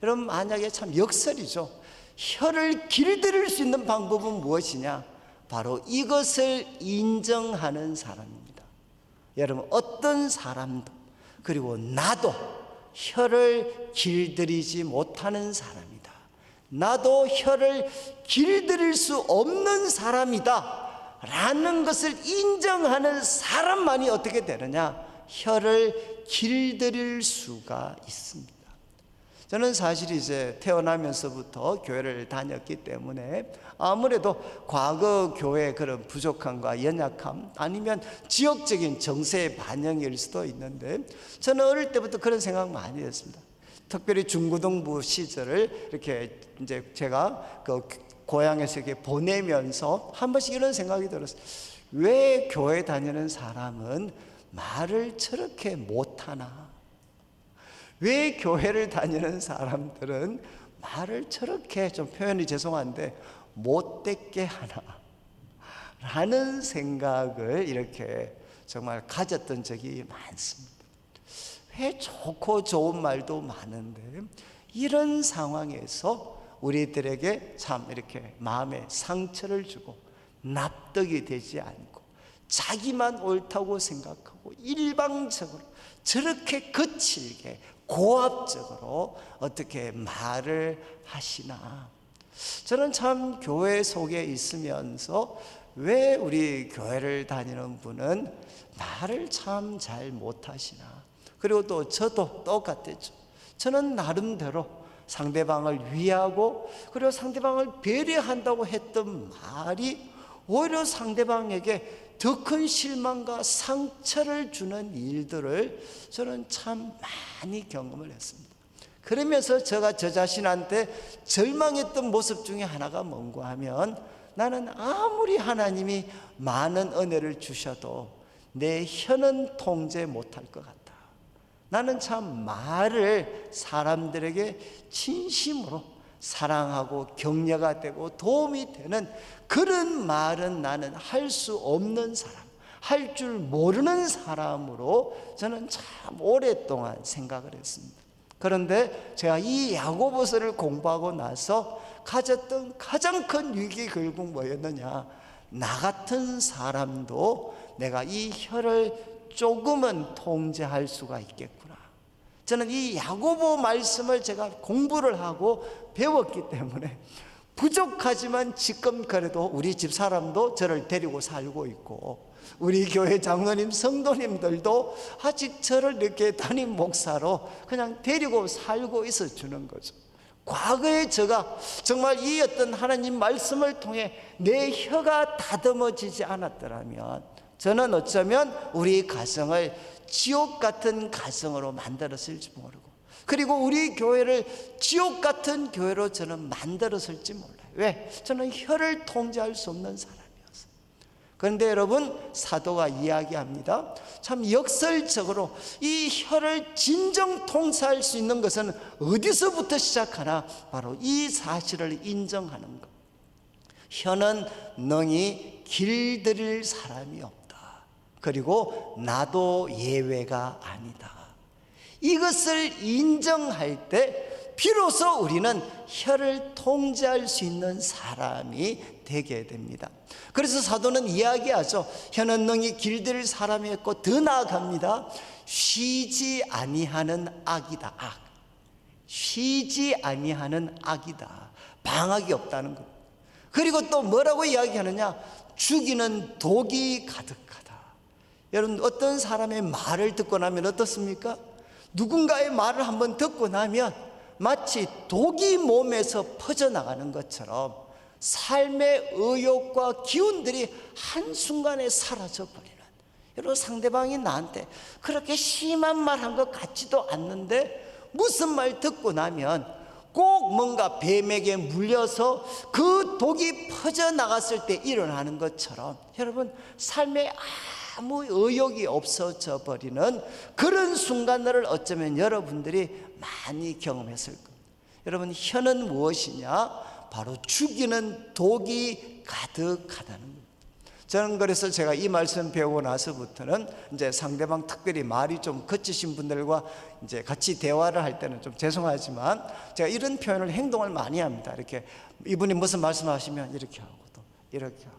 여러분, 만약에 참 역설이죠. 혀를 길들일 수 있는 방법은 무엇이냐? 바로 이것을 인정하는 사람입니다. 여러분, 어떤 사람도, 그리고 나도 혀를 길들이지 못하는 사람이다. 나도 혀를 길들일 수 없는 사람이다 라는 것을 인정하는 사람만이 어떻게 되느냐? 혀를 길들일 수가 있습니다. 저는 사실 이제 태어나면서부터 교회를 다녔기 때문에 아무래도 과거 교회의 그런 부족함과 연약함, 아니면 지역적인 정세의 반영일 수도 있는데, 저는 어릴 때부터 그런 생각 많이 했습니다. 특별히 중고등부 시절을 이렇게 이제 제가 그 고향에서 이렇게 보내면서 한 번씩 이런 생각이 들었어요. 왜 교회 다니는 사람은 말을 저렇게 못하나? 왜 교회를 다니는 사람들은 말을 저렇게, 좀 표현이 죄송한데, 못되게 하나? 라는 생각을 이렇게 정말 가졌던 적이 많습니다. 왜 좋고 좋은 말도 많은데 이런 상황에서 우리들에게 참 이렇게 마음에 상처를 주고 납득이 되지 않고 자기만 옳다고 생각하고 일방적으로 저렇게 거칠게 고압적으로 어떻게 말을 하시나? 저는 참 교회 속에 있으면서 왜 우리 교회를 다니는 분은 말을 참 잘 못하시나? 그리고 또 저도 똑같았죠. 저는 나름대로 상대방을 위하고 그리고 상대방을 배려한다고 했던 말이 오히려 상대방에게 더 큰 실망과 상처를 주는 일들을 저는 참 많이 경험을 했습니다. 그러면서 제가 저 자신한테 절망했던 모습 중에 하나가 뭔가 하면, 나는 아무리 하나님이 많은 은혜를 주셔도 내 혀는 통제 못할 것 같다. 나는 참 말을 사람들에게 진심으로 사랑하고 격려가 되고 도움이 되는 그런 말은 나는 할 수 없는 사람, 할 줄 모르는 사람으로 저는 참 오랫동안 생각을 했습니다. 그런데 제가 이 야고보서를 공부하고 나서 가졌던 가장 큰 위기 결국 뭐였느냐? 나 같은 사람도 내가 이 혀를 조금은 통제할 수가 있겠구나. 저는 이 야고보 말씀을 제가 공부를 하고 배웠기 때문에 부족하지만 지금 그래도 우리 집 사람도 저를 데리고 살고 있고, 우리 교회 장로님 성도님들도 아직 저를 이렇게 담임 목사로 그냥 데리고 살고 있어 주는 거죠. 과거에 제가 정말 이 어떤 하나님 말씀을 통해 내 혀가 다듬어지지 않았더라면 저는 어쩌면 우리 가정을 지옥 같은 가정으로 만들었을지 모르고, 그리고 우리 교회를 지옥 같은 교회로 저는 만들었을지 몰라요. 왜? 저는 혀를 통제할 수 없는 사람이었어요. 그런데 여러분, 사도가 이야기합니다. 참 역설적으로 이 혀를 진정 통제할 수 있는 것은 어디서부터 시작하나? 바로 이 사실을 인정하는 것. 혀는 능히 길들일 사람이 없다. 그리고 나도 예외가 아니다. 이것을 인정할 때 비로소 우리는 혀를 통제할 수 있는 사람이 되게 됩니다. 그래서 사도는 이야기하죠. 혀는 능히 길들일 사람이 있고, 더 나아갑니다. 쉬지 아니하는 악이다. 악. 쉬지 아니하는 악이다. 방학이 없다는 것. 그리고 또 뭐라고 이야기하느냐? 죽이는 독이 가득하다. 여러분, 어떤 사람의 말을 듣고 나면 어떻습니까? 누군가의 말을 한번 듣고 나면 마치 독이 몸에서 퍼져나가는 것처럼 삶의 의욕과 기운들이 한순간에 사라져버리는, 여러분, 상대방이 나한테 그렇게 심한 말 한 것 같지도 않는데 무슨 말 듣고 나면 꼭 뭔가 뱀에게 물려서 그 독이 퍼져나갔을 때 일어나는 것처럼, 여러분, 삶에 아무 의욕이 없어져 버리는 그런 순간들을 어쩌면 여러분들이 많이 경험했을 겁니다. 여러분, 혀는 무엇이냐? 바로 죽이는 독이 가득하다는 겁니다. 저는 그래서 제가 이 말씀 배우고 나서부터는 이제 상대방, 특별히 말이 좀 거치신 분들과 이제 같이 대화를 할 때는 좀 죄송하지만 제가 이런 표현을, 행동을 많이 합니다. 이렇게 이분이 무슨 말씀하시면 이렇게 하고 또 이렇게 하고.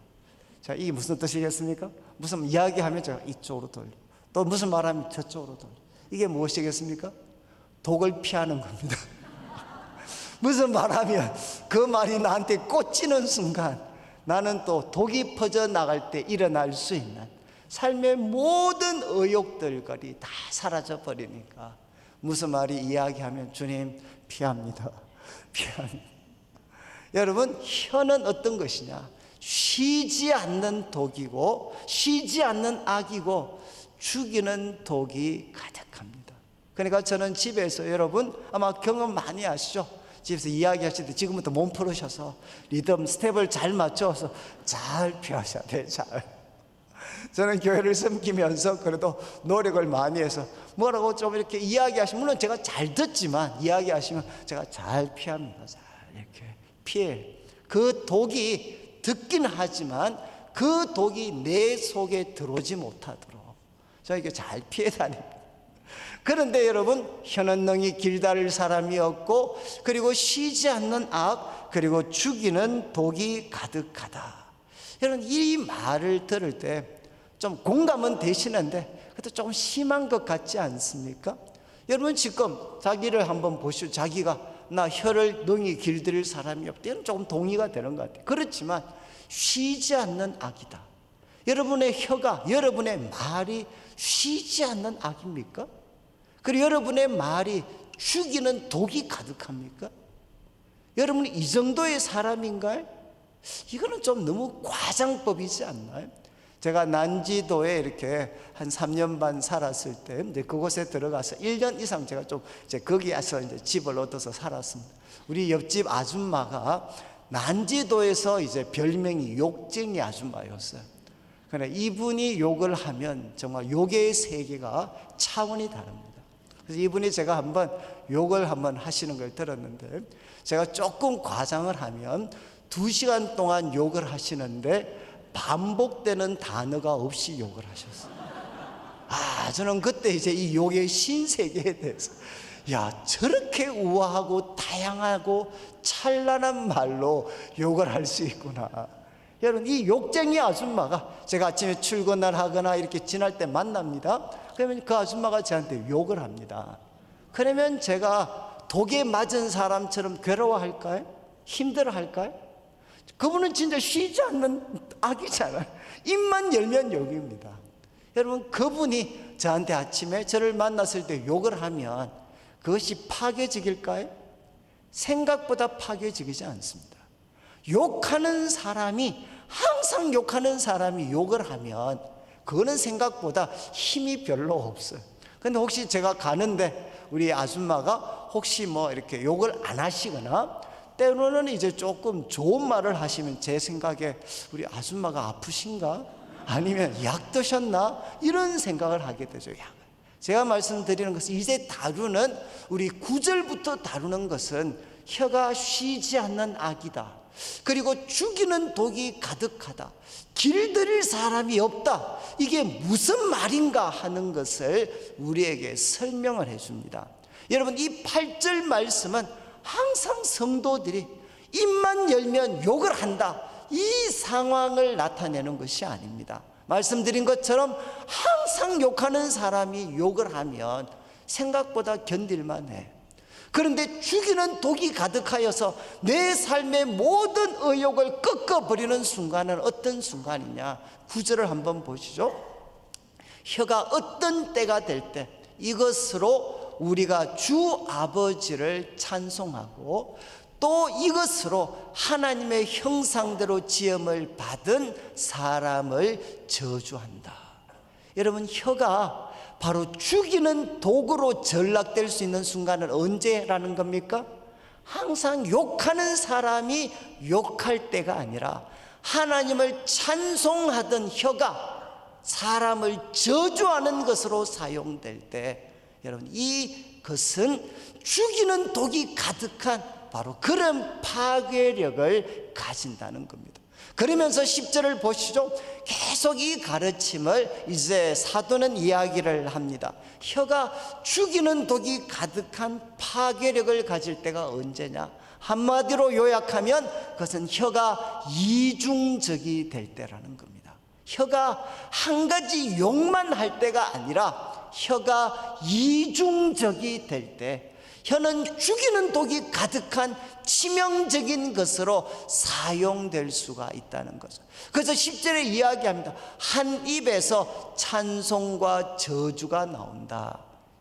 자, 이게 무슨 뜻이겠습니까? 무슨 이야기하면 제가 이쪽으로 돌리고, 또 무슨 말하면 저쪽으로 돌리고. 이게 무엇이겠습니까? 독을 피하는 겁니다. 무슨 말하면 그 말이 나한테 꽂히는 순간 나는 또 독이 퍼져나갈 때 일어날 수 있는 삶의 모든 의욕들거리 다 사라져 버리니까 무슨 말이 이야기하면 주님 피합니다. 피합니다. 여러분, 혀는 어떤 것이냐? 쉬지 않는 독이고 쉬지 않는 악이고 죽이는 독이 가득합니다. 그러니까 저는 집에서, 여러분 아마 경험 많이 하시죠? 집에서 이야기하실 때 지금부터 몸 풀으셔서 리듬, 스텝을 잘 맞춰서 잘 피하셔야 돼요. 잘. 저는 교회를 섬기면서 그래도 노력을 많이 해서 뭐라고 좀 이렇게 이야기하시면, 물론 제가 잘 듣지만 이야기하시면 제가 잘 피합니다. 잘 이렇게 피해. 그 독이 듣긴 하지만 그 독이 내 속에 들어오지 못하도록 저는 이렇게 잘 피해 다닙니다. 그런데 여러분, 혀는 능히 길다릴 사람이 없고 그리고 쉬지 않는 악, 그리고 죽이는 독이 가득하다. 여러분, 이 말을 들을 때 좀 공감은 되시는데 그것도 조금 심한 것 같지 않습니까? 여러분, 지금 자기를 한번 보시오. 자기가 나 혀를 능히 길들일 사람이 없다. 이건 조금 동의가 되는 것 같아요. 그렇지만 쉬지 않는 악이다. 여러분의 혀가, 여러분의 말이 쉬지 않는 악입니까? 그리고 여러분의 말이 죽이는 독이 가득합니까? 여러분이 이 정도의 사람인가요? 이거는 좀 너무 과장법이지 않나요? 제가 난지도에 이렇게 한 3년 반 살았을 때 이제 그곳에 들어가서 1년 이상 제가 좀 이제 거기에서 이제 집을 얻어서 살았습니다. 우리 옆집 아줌마가 난지도에서 이제 별명이 욕쟁이 아줌마였어요. 그러나 이분이 욕을 하면 정말 욕의 세계가 차원이 다릅니다. 그래서 이분이 제가 한번 욕을 한번 하시는 걸 들었는데, 제가 조금 과장을 하면 2시간 동안 욕을 하시는데 반복되는 단어가 없이 욕을 하셨어요. 저는 그때 이제 이 욕의 신세계에 대해서, 야, 저렇게 우아하고 다양하고 찬란한 말로 욕을 할 수 있구나. 여러분, 이 욕쟁이 아줌마가 제가 아침에 출근을 하거나 이렇게 지날 때 만납니다. 그러면 그 아줌마가 저한테 욕을 합니다. 그러면 제가 독에 맞은 사람처럼 괴로워할까요? 힘들어할까요? 그분은 진짜 쉬지 않는 악이잖아요. 입만 열면 욕입니다. 여러분, 그분이 저한테 아침에 저를 만났을 때 욕을 하면 그것이 파괴적일까요? 생각보다 파괴적이지 않습니다. 욕하는 사람이, 항상 욕하는 사람이 욕을 하면 그거는 생각보다 힘이 별로 없어요. 근데 혹시 제가 가는데 우리 아줌마가 혹시 뭐 이렇게 욕을 안 하시거나 때로는 이제 조금 좋은 말을 하시면 제 생각에 우리 아줌마가 아프신가? 아니면 약 드셨나? 이런 생각을 하게 되죠. 제가 말씀드리는 것은 이제 다루는, 우리 9절부터 다루는 것은 혀가 쉬지 않는 악이다. 그리고 죽이는 독이 가득하다. 길들일 사람이 없다. 이게 무슨 말인가 하는 것을 우리에게 설명을 해줍니다. 여러분, 이 8절 말씀은 항상 성도들이 입만 열면 욕을 한다, 이 상황을 나타내는 것이 아닙니다. 말씀드린 것처럼 항상 욕하는 사람이 욕을 하면 생각보다 견딜만 해. 그런데 죽이는 독이 가득하여서 내 삶의 모든 의욕을 꺾어버리는 순간은 어떤 순간이냐? 9절을 한번 보시죠. 혀가 어떤 때가 될 때 이것으로 우리가 주 아버지를 찬송하고 또 이것으로 하나님의 형상대로 지음을 받은 사람을 저주한다. 여러분, 혀가 바로 죽이는 도구로 전락될 수 있는 순간은 언제라는 겁니까? 항상 욕하는 사람이 욕할 때가 아니라 하나님을 찬송하던 혀가 사람을 저주하는 것으로 사용될 때, 여러분, 이것은 죽이는 독이 가득한 바로 그런 파괴력을 가진다는 겁니다. 그러면서 10절을 보시죠. 계속 이 가르침을 이제 사도는 이야기를 합니다. 혀가 죽이는 독이 가득한 파괴력을 가질 때가 언제냐? 한마디로 요약하면 그것은 혀가 이중적이 될 때라는 겁니다. 혀가 한 가지 욕만 할 때가 아니라 혀가 이중적이 될 때, 혀는 죽이는 독이 가득한 치명적인 것으로 사용될 수가 있다는 거죠. 그래서 10절에 이야기합니다. 한 입에서 찬송과 저주가 나온다.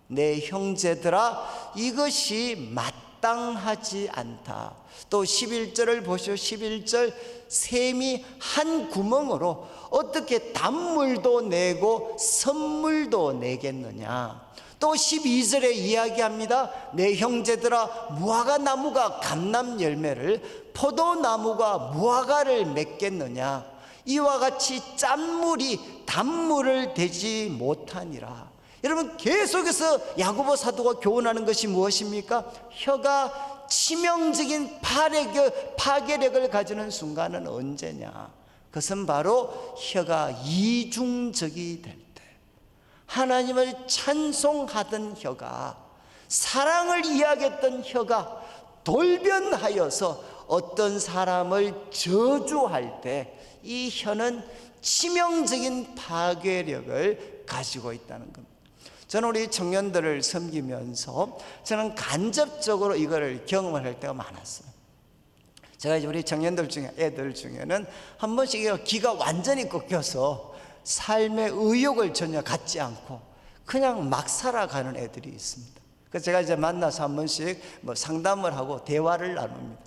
내 형제들아, 이것이 마땅하지 않다. 또 11절을 보시오. 11절, 샘이 한 구멍으로 어떻게 단물도 내고 선물도 내겠느냐. 또 12절에 이야기합니다. 내 형제들아, 무화과 나무가 감람 열매를, 포도나무가 무화과를 맺겠느냐. 이와 같이 짠물이 단물을 대지 못하니라. 여러분, 계속해서 야고보 사도가 교훈하는 것이 무엇입니까? 혀가 치명적인 파괴력을 가지는 순간은 언제냐? 그것은 바로 혀가 이중적이 될 때, 하나님을 찬송하던 혀가, 사랑을 이야기했던 혀가 돌변하여서 어떤 사람을 저주할 때 이 혀는 치명적인 파괴력을 가지고 있다는 겁니다. 저는 우리 청년들을 섬기면서 저는 간접적으로 이거를 경험을 할 때가 많았어요. 제가 이제 우리 청년들 중에, 애들 중에는 한 번씩 기가 완전히 꺾여서 삶의 의욕을 전혀 갖지 않고 그냥 막 살아가는 애들이 있습니다. 그래서 제가 이제 만나서 한 번씩 상담을 하고 대화를 나눕니다.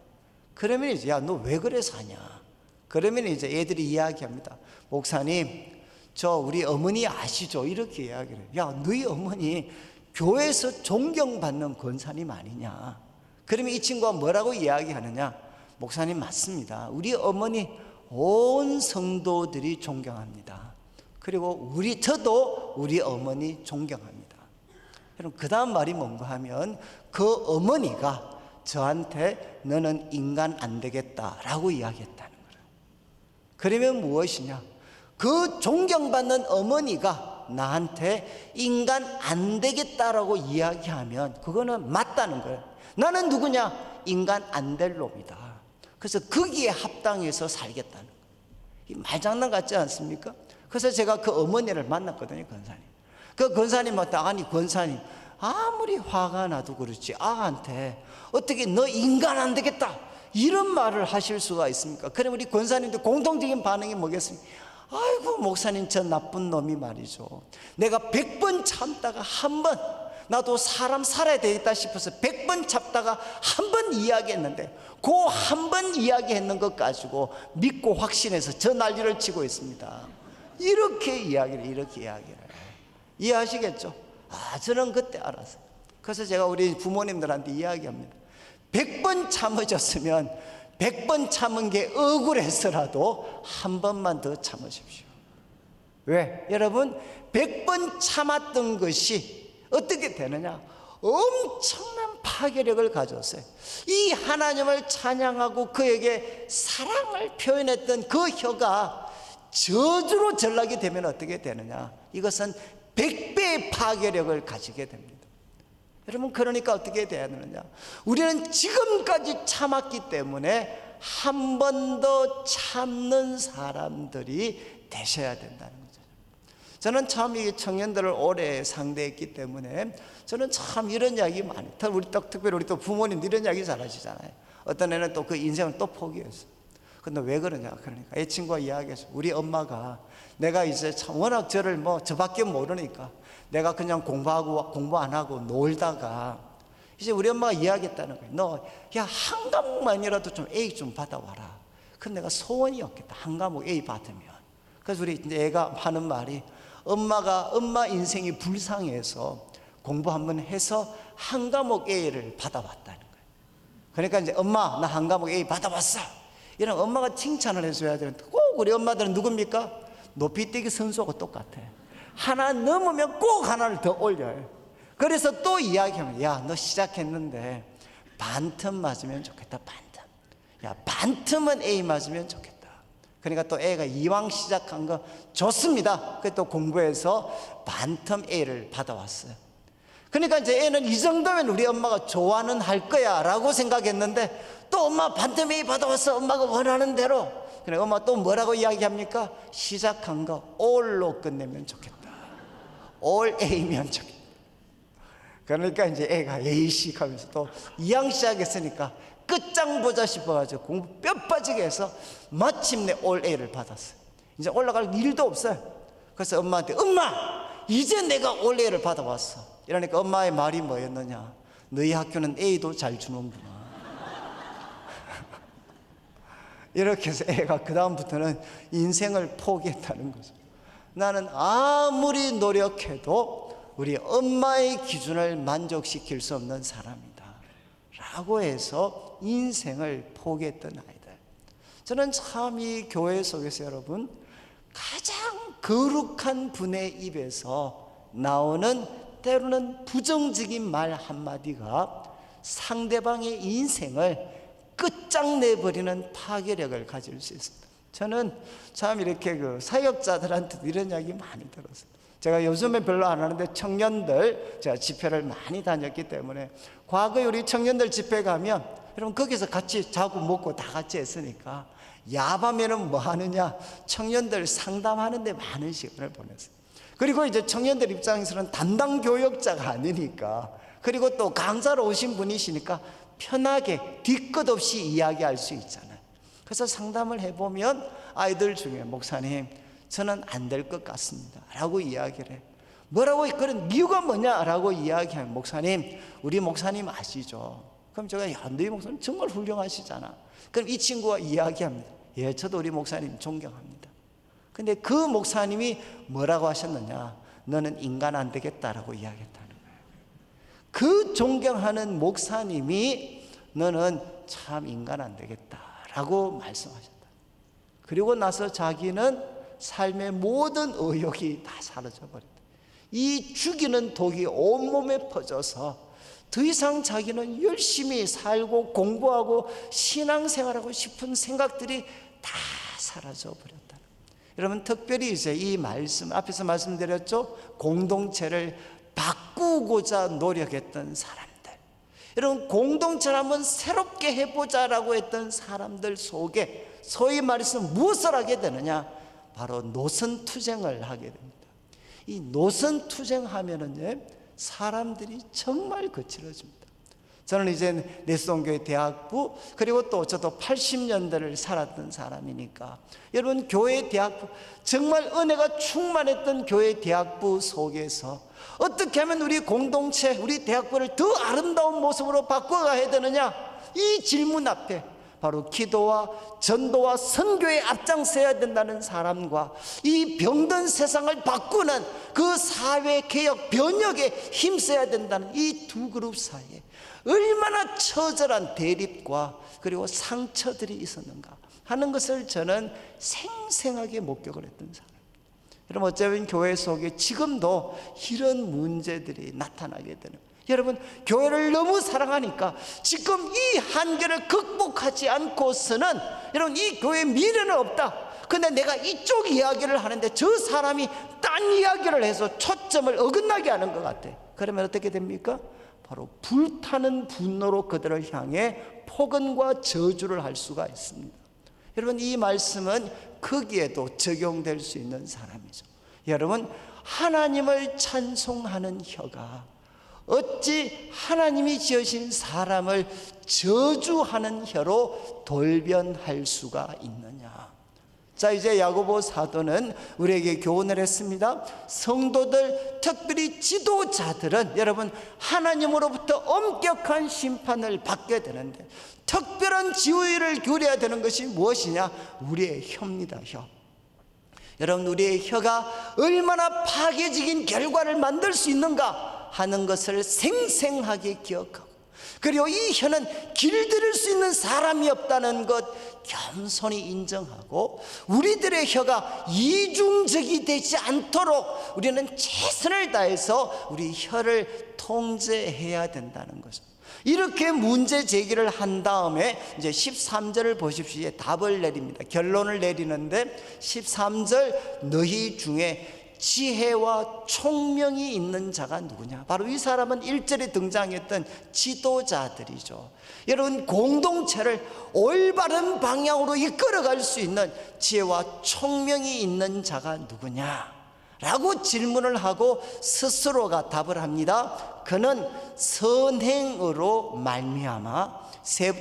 그러면 이제, 야, 너 왜 그래 사냐? 그러면 이제 애들이 이야기합니다. 목사님, 저 우리 어머니 아시죠? 이렇게 이야기를 해요. 야, 너희 어머니 교회에서 존경받는 권사님 아니냐? 그러면 이 친구가 뭐라고 이야기하느냐? 목사님, 맞습니다. 우리 어머니 온 성도들이 존경합니다. 그리고 저도 우리 어머니 존경합니다. 여러분, 그 다음 말이 뭔가 하면 그 어머니가 저한테 너는 인간 안 되겠다라고 이야기했다는 거예요. 그러면 무엇이냐? 그 존경받는 어머니가 나한테 인간 안 되겠다라고 이야기하면 그거는 맞다는 거예요. 나는 누구냐? 인간 안 될 놈이다. 그래서 거기에 합당해서 살겠다는 거예요. 말장난 같지 않습니까? 그래서 제가 그 어머니를 만났거든요, 권사님. 그 권사님한테, 아니 권사님, 아무리 화가 나도 그렇지 아한테 어떻게 너 인간 안 되겠다 이런 말을 하실 수가 있습니까? 그럼 우리 권사님들 공통적인 반응이 뭐겠습니까? 아이고 목사님, 저 나쁜 놈이 말이죠, 내가 100번 참다가 한 번, 나도 사람 살아야 되겠다 싶어서 100번 참다가 한 번 이야기했는데 그 한 번 이야기했는 것 가지고 믿고 확신해서 저 난리를 치고 있습니다. 이렇게 이야기를 이해하시겠죠? 저는 그때 알았어요. 그래서 제가 우리 부모님들한테 이야기합니다. 100번 참으셨으면 100번 참은 게 억울해서라도 한 번만 더 참으십시오. 왜? 여러분, 100번 참았던 것이 어떻게 되느냐? 엄청난 파괴력을 가졌어요. 이 하나님을 찬양하고 그에게 사랑을 표현했던 그 혀가 저주로 전락이 되면 어떻게 되느냐? 이것은 100배의 파괴력을 가지게 됩니다. 여러분, 그러니까 어떻게 돼야 되느냐? 우리는 지금까지 참았기 때문에 한 번 더 참는 사람들이 되셔야 된다는 거죠. 저는 참 이 청년들을 오래 상대했기 때문에 저는 참 이런 이야기 많이, 특별히 우리 또 부모님들 이런 이야기 잘 하시잖아요. 어떤 애는 또 그 인생을 또 포기했어. 근데 왜 그러냐? 그러니까 애 친구가 이야기했어. 우리 엄마가 내가 이제 참 워낙 저를 저밖에 모르니까 내가 그냥 공부 안 하고 놀다가 이제 우리 엄마가 이야기했다는 거예요. 너, 야, 한 과목만이라도 좀 A 좀 받아와라. 그럼 내가 소원이 없겠다. 한 과목 A 받으면. 그래서 우리 이제 애가 하는 말이, 엄마 인생이 불쌍해서 공부 한번 해서 한 과목 A를 받아왔다는 거예요. 그러니까 이제 엄마, 나 한 과목 A 받아왔어. 이런 엄마가 칭찬을 해줘야 되는데 꼭 우리 엄마들은 누굽니까? 높이뛰기 선수하고 똑같아. 하나 넘으면 꼭 하나를 더 올려요. 그래서 또 이야기하면, 야, 너 시작했는데 반틈 맞으면 좋겠다. 반틈. 야, 반틈은 A 맞으면 좋겠다. 그러니까 또 애가 이왕 시작한 거 좋습니다. 그래서 또 공부해서 반틈 A를 받아왔어요. 그러니까 이제 애는 이 정도면 우리 엄마가 좋아는 할 거야 라고 생각했는데, 또 엄마 반틈 A 받아왔어. 엄마가 원하는 대로. 그러니까 엄마 또 뭐라고 이야기합니까? 시작한 거 all로 끝내면 좋겠다. all A면 좋겠다. 그러니까 이제 애가 A식 하면서 또 2학 시작했으니까 끝장 보자 싶어가지고 공부 뼈 빠지게 해서 마침내 all A를 받았어요. 이제 올라갈 일도 없어요. 그래서 엄마한테, 엄마 이제 내가 all A를 받아왔어. 이러니까 엄마의 말이 뭐였느냐? 너희 학교는 A도 잘 주는구나. 이렇게 해서 애가 그 다음부터는 인생을 포기했다는 거죠. 나는 아무리 노력해도 우리 엄마의 기준을 만족시킬 수 없는 사람이다 라고 해서 인생을 포기했던 아이들. 저는 참 이 교회 속에서 여러분, 가장 거룩한 분의 입에서 나오는 때로는 부정적인 말 한마디가 상대방의 인생을 끝장내버리는 파괴력을 가질 수 있습니다. 저는 참 이렇게 사역자들한테도 이런 이야기 많이 들었어요. 제가 요즘에 별로 안 하는데 청년들 제가 집회를 많이 다녔기 때문에, 과거에 우리 청년들 집회 가면 여러분 거기서 같이 자고 먹고 다 같이 했으니까 야밤에는 뭐 하느냐, 청년들 상담하는데 많은 시간을 보냈어요. 그리고 이제 청년들 입장에서는 담당 교역자가 아니니까, 그리고 또 강사로 오신 분이시니까 편하게 뒤끝 없이 이야기할 수 있잖아요. 그래서 상담을 해보면 아이들 중에, 목사님 저는 안 될 것 같습니다 라고 이야기를 해. 뭐라고, 그런 이유가 뭐냐 라고 이야기하면, 목사님 우리 목사님 아시죠? 그럼 제가, 야 너희 목사님 정말 훌륭하시잖아. 그럼 이 친구가 이야기합니다. 예, 저도 우리 목사님 존경합니다. 근데 그 목사님이 뭐라고 하셨느냐? 너는 인간 안 되겠다라고 이야기했다는 거예요. 그 존경하는 목사님이 너는 참 인간 안 되겠다라고 말씀하셨다. 그리고 나서 자기는 삶의 모든 의욕이 다 사라져 버렸다. 이 죽이는 독이 온몸에 퍼져서 더 이상 자기는 열심히 살고 공부하고 신앙생활하고 싶은 생각들이 다 사라져 버렸다. 여러분, 특별히 이제 이 말씀, 앞에서 말씀드렸죠? 공동체를 바꾸고자 노력했던 사람들, 여러분 공동체를 한번 새롭게 해보자라고 했던 사람들 속에 소위 말해서 무엇을 하게 되느냐? 바로 노선투쟁을 하게 됩니다. 이 노선투쟁하면은 사람들이 정말 거칠어집니다. 저는 이제 내수동교회 대학부, 그리고 또 저도 80년대를 살았던 사람이니까, 여러분 교회 대학부, 정말 은혜가 충만했던 교회 대학부 속에서 어떻게 하면 우리 공동체, 우리 대학부를 더 아름다운 모습으로 바꿔가야 되느냐? 이 질문 앞에 바로 기도와 전도와 선교에 앞장서야 된다는 사람과, 이 병든 세상을 바꾸는 그 사회개혁 변혁에 힘써야 된다는 이 두 그룹 사이에 얼마나 처절한 대립과 그리고 상처들이 있었는가 하는 것을 저는 생생하게 목격을 했던 사람. 여러분, 어쩌면 교회 속에 지금도 이런 문제들이 나타나게 되는, 여러분 교회를 너무 사랑하니까 지금 이 한계를 극복하지 않고서는 여러분 이 교회의 미래는 없다. 근데 내가 이쪽 이야기를 하는데 저 사람이 딴 이야기를 해서 초점을 어긋나게 하는 것 같아. 그러면 어떻게 됩니까? 바로 불타는 분노로 그들을 향해 폭언과 저주를 할 수가 있습니다. 여러분, 이 말씀은 거기에도 적용될 수 있는 사람이죠. 여러분, 하나님을 찬송하는 혀가 어찌 하나님이 지으신 사람을 저주하는 혀로 돌변할 수가 있느냐? 자, 이제 야고보 사도는 우리에게 교훈을 했습니다. 성도들, 특별히 지도자들은 여러분 하나님으로부터 엄격한 심판을 받게 되는데, 특별한 지휘를 기울여야 되는 것이 무엇이냐? 우리의 혀입니다. 혀. 여러분, 우리의 혀가 얼마나 파괴적인 결과를 만들 수 있는가 하는 것을 생생하게 기억하고, 그리고 이 혀는 길들일 수 있는 사람이 없다는 것 겸손히 인정하고, 우리들의 혀가 이중적이 되지 않도록 우리는 최선을 다해서 우리 혀를 통제해야 된다는 거죠. 이렇게 문제 제기를 한 다음에 이제 13절을 보십시오. 답을 내립니다. 결론을 내리는데 13절, 너희 중에 지혜와 총명이 있는 자가 누구냐? 바로 이 사람은 1절에 등장했던 지도자들이죠. 여러분, 공동체를 올바른 방향으로 이끌어갈 수 있는 지혜와 총명이 있는 자가 누구냐? 라고 질문을 하고 스스로가 답을 합니다. 그는 선행으로 말미암아,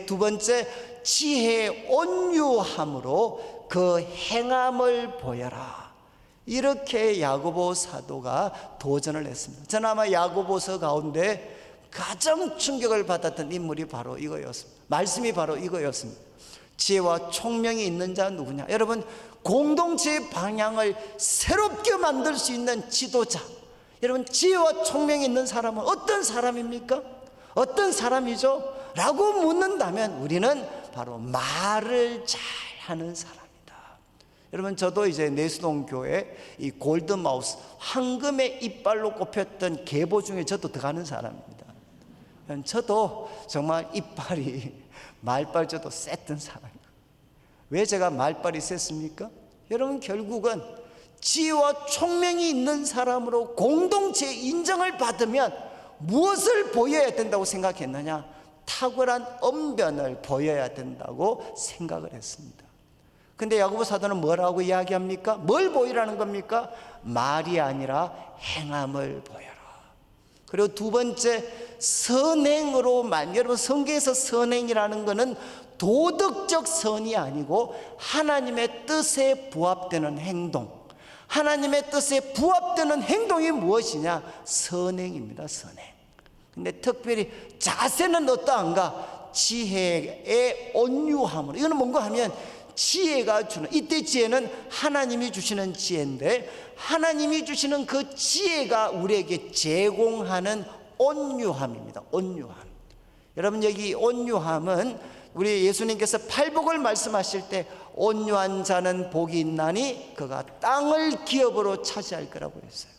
두 번째, 지혜의 온유함으로 그 행함을 보여라. 이렇게 야고보 사도가 도전을 했습니다. 저는 아마 야고보서 가운데 가장 충격을 받았던 인물이 바로 이거였습니다. 말씀이 바로 이거였습니다. 지혜와 총명이 있는 자 누구냐? 여러분, 공동체의 방향을 새롭게 만들 수 있는 지도자, 여러분, 지혜와 총명이 있는 사람은 어떤 사람입니까? 어떤 사람이죠? 라고 묻는다면 우리는 바로 말을 잘하는 사람입니다. 여러분, 저도 이제 내수동 교회 이 골드마우스, 황금의 이빨로 꼽혔던 계보 중에 저도 들어가는 사람입니다. 저도 정말 이빨이 말빨 저도 셌던 사람이에요. 왜 제가 말빨이 셌습니까? 여러분, 결국은 지혜와 총명이 있는 사람으로 공동체의 인정을 받으면 무엇을 보여야 된다고 생각했느냐? 탁월한 언변을 보여야 된다고 생각을 했습니다. 근데 야고보 사도는 뭐라고 이야기합니까? 뭘 보이라는 겁니까? 말이 아니라 행함을 보여라. 그리고 두 번째, 선행으로 여러분, 성경에서 선행이라는 것은 도덕적 선이 아니고 하나님의 뜻에 부합되는 행동, 하나님의 뜻에 부합되는 행동이 무엇이냐? 선행입니다. 선행. 근데 특별히 자세는 어떠한가? 지혜의 온유함으로. 이거는 뭔가 하면 지혜가 주는, 이때 지혜는 하나님이 주시는 지혜인데, 하나님이 주시는 그 지혜가 우리에게 제공하는 온유함입니다. 온유함. 여러분, 여기 온유함은 우리 예수님께서 팔복을 말씀하실 때 온유한 자는 복이 있나니 그가 땅을 기업으로 차지할 거라고 했어요.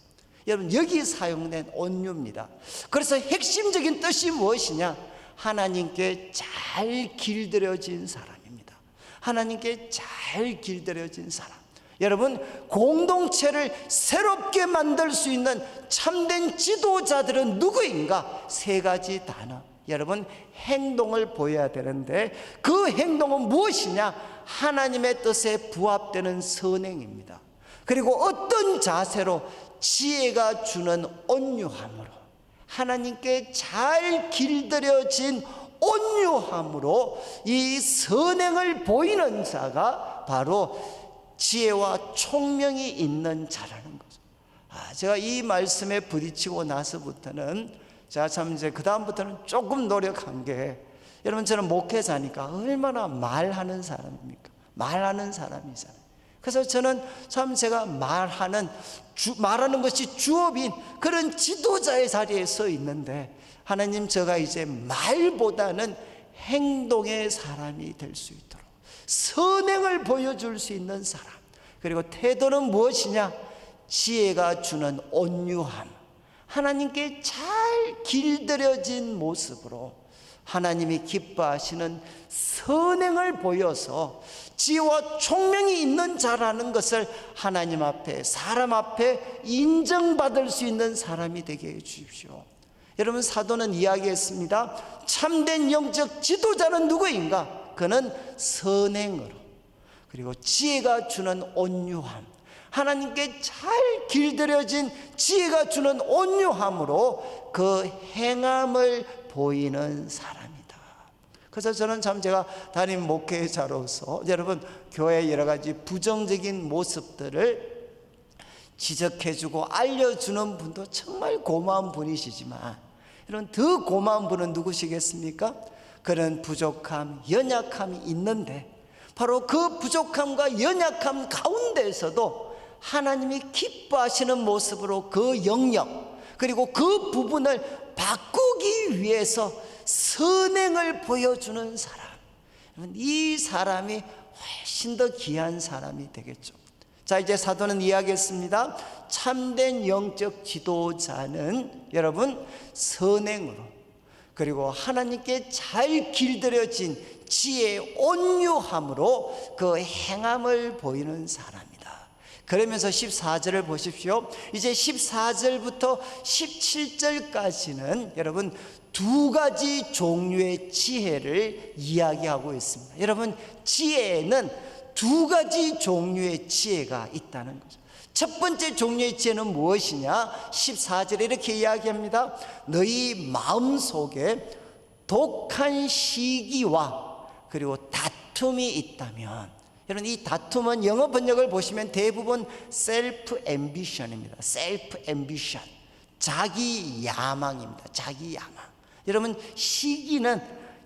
여러분, 여기 사용된 온유입니다. 그래서 핵심적인 뜻이 무엇이냐? 하나님께 잘 길들여진 사람입니다. 하나님께 잘 길들여진 사람. 여러분, 공동체를 새롭게 만들 수 있는 참된 지도자들은 누구인가? 세 가지 단어. 여러분, 행동을 보여야 되는데 그 행동은 무엇이냐? 하나님의 뜻에 부합되는 선행입니다. 그리고 어떤 자세로? 지혜가 주는 온유함으로, 하나님께 잘 길들여진 온유함으로 이 선행을 보이는 자가 바로 지혜와 총명이 있는 자라는 거죠. 제가 이 말씀에 부딪히고 나서부터는 제가 참 이제 그 다음부터는 조금 노력한 게, 여러분, 저는 목회자니까 얼마나 말하는 사람입니까? 말하는 사람이잖아요. 그래서 저는 참 제가 말하는 것이 주업인 그런 지도자의 자리에 서 있는데, 하나님, 제가 이제 말보다는 행동의 사람이 될 수 있도록 선행을 보여줄 수 있는 사람, 그리고 태도는 무엇이냐? 지혜가 주는 온유함, 하나님께 잘 길들여진 모습으로 하나님이 기뻐하시는 선행을 보여서 지혜와 총명이 있는 자라는 것을 하나님 앞에, 사람 앞에 인정받을 수 있는 사람이 되게 해 주십시오. 여러분, 사도는 이야기했습니다. 참된 영적 지도자는 누구인가? 그는 선행으로, 그리고 지혜가 주는 온유함, 하나님께 잘 길들여진 지혜가 주는 온유함으로 그 행함을 보이는 사람이다. 그래서 저는 참 제가 담임 목회자로서 여러분, 교회의 여러 가지 부정적인 모습들을 지적해주고 알려주는 분도 정말 고마운 분이시지만, 여러분, 더 고마운 분은 누구시겠습니까? 그런 부족함, 연약함이 있는데 바로 그 부족함과 연약함 가운데에서도 하나님이 기뻐하시는 모습으로 그 영역, 그리고 그 부분을 바꾸기 위해서 선행을 보여주는 사람, 이 사람이 훨씬 더 귀한 사람이 되겠죠. 자, 이제 사도는 이야기했습니다. 참된 영적 지도자는 여러분, 선행으로, 그리고 하나님께 잘 길들여진 지혜의 온유함으로 그 행함을 보이는 사람이다. 그러면서 14절을 보십시오. 이제 14절부터 17절까지는 여러분 두 가지 종류의 지혜를 이야기하고 있습니다. 여러분, 지혜에는 두 가지 종류의 지혜가 있다는 거죠. 첫 번째 종류의 지혜는 무엇이냐? 14절에 이렇게 이야기합니다. 너희 마음속에 독한 시기와 그리고 다툼이 있다면, 여러분, 이 다툼은 영어 번역을 보시면 대부분 셀프 앰비션입니다. 셀프 앰비션, 자기 야망입니다. 자기 야망. 여러분, 시기는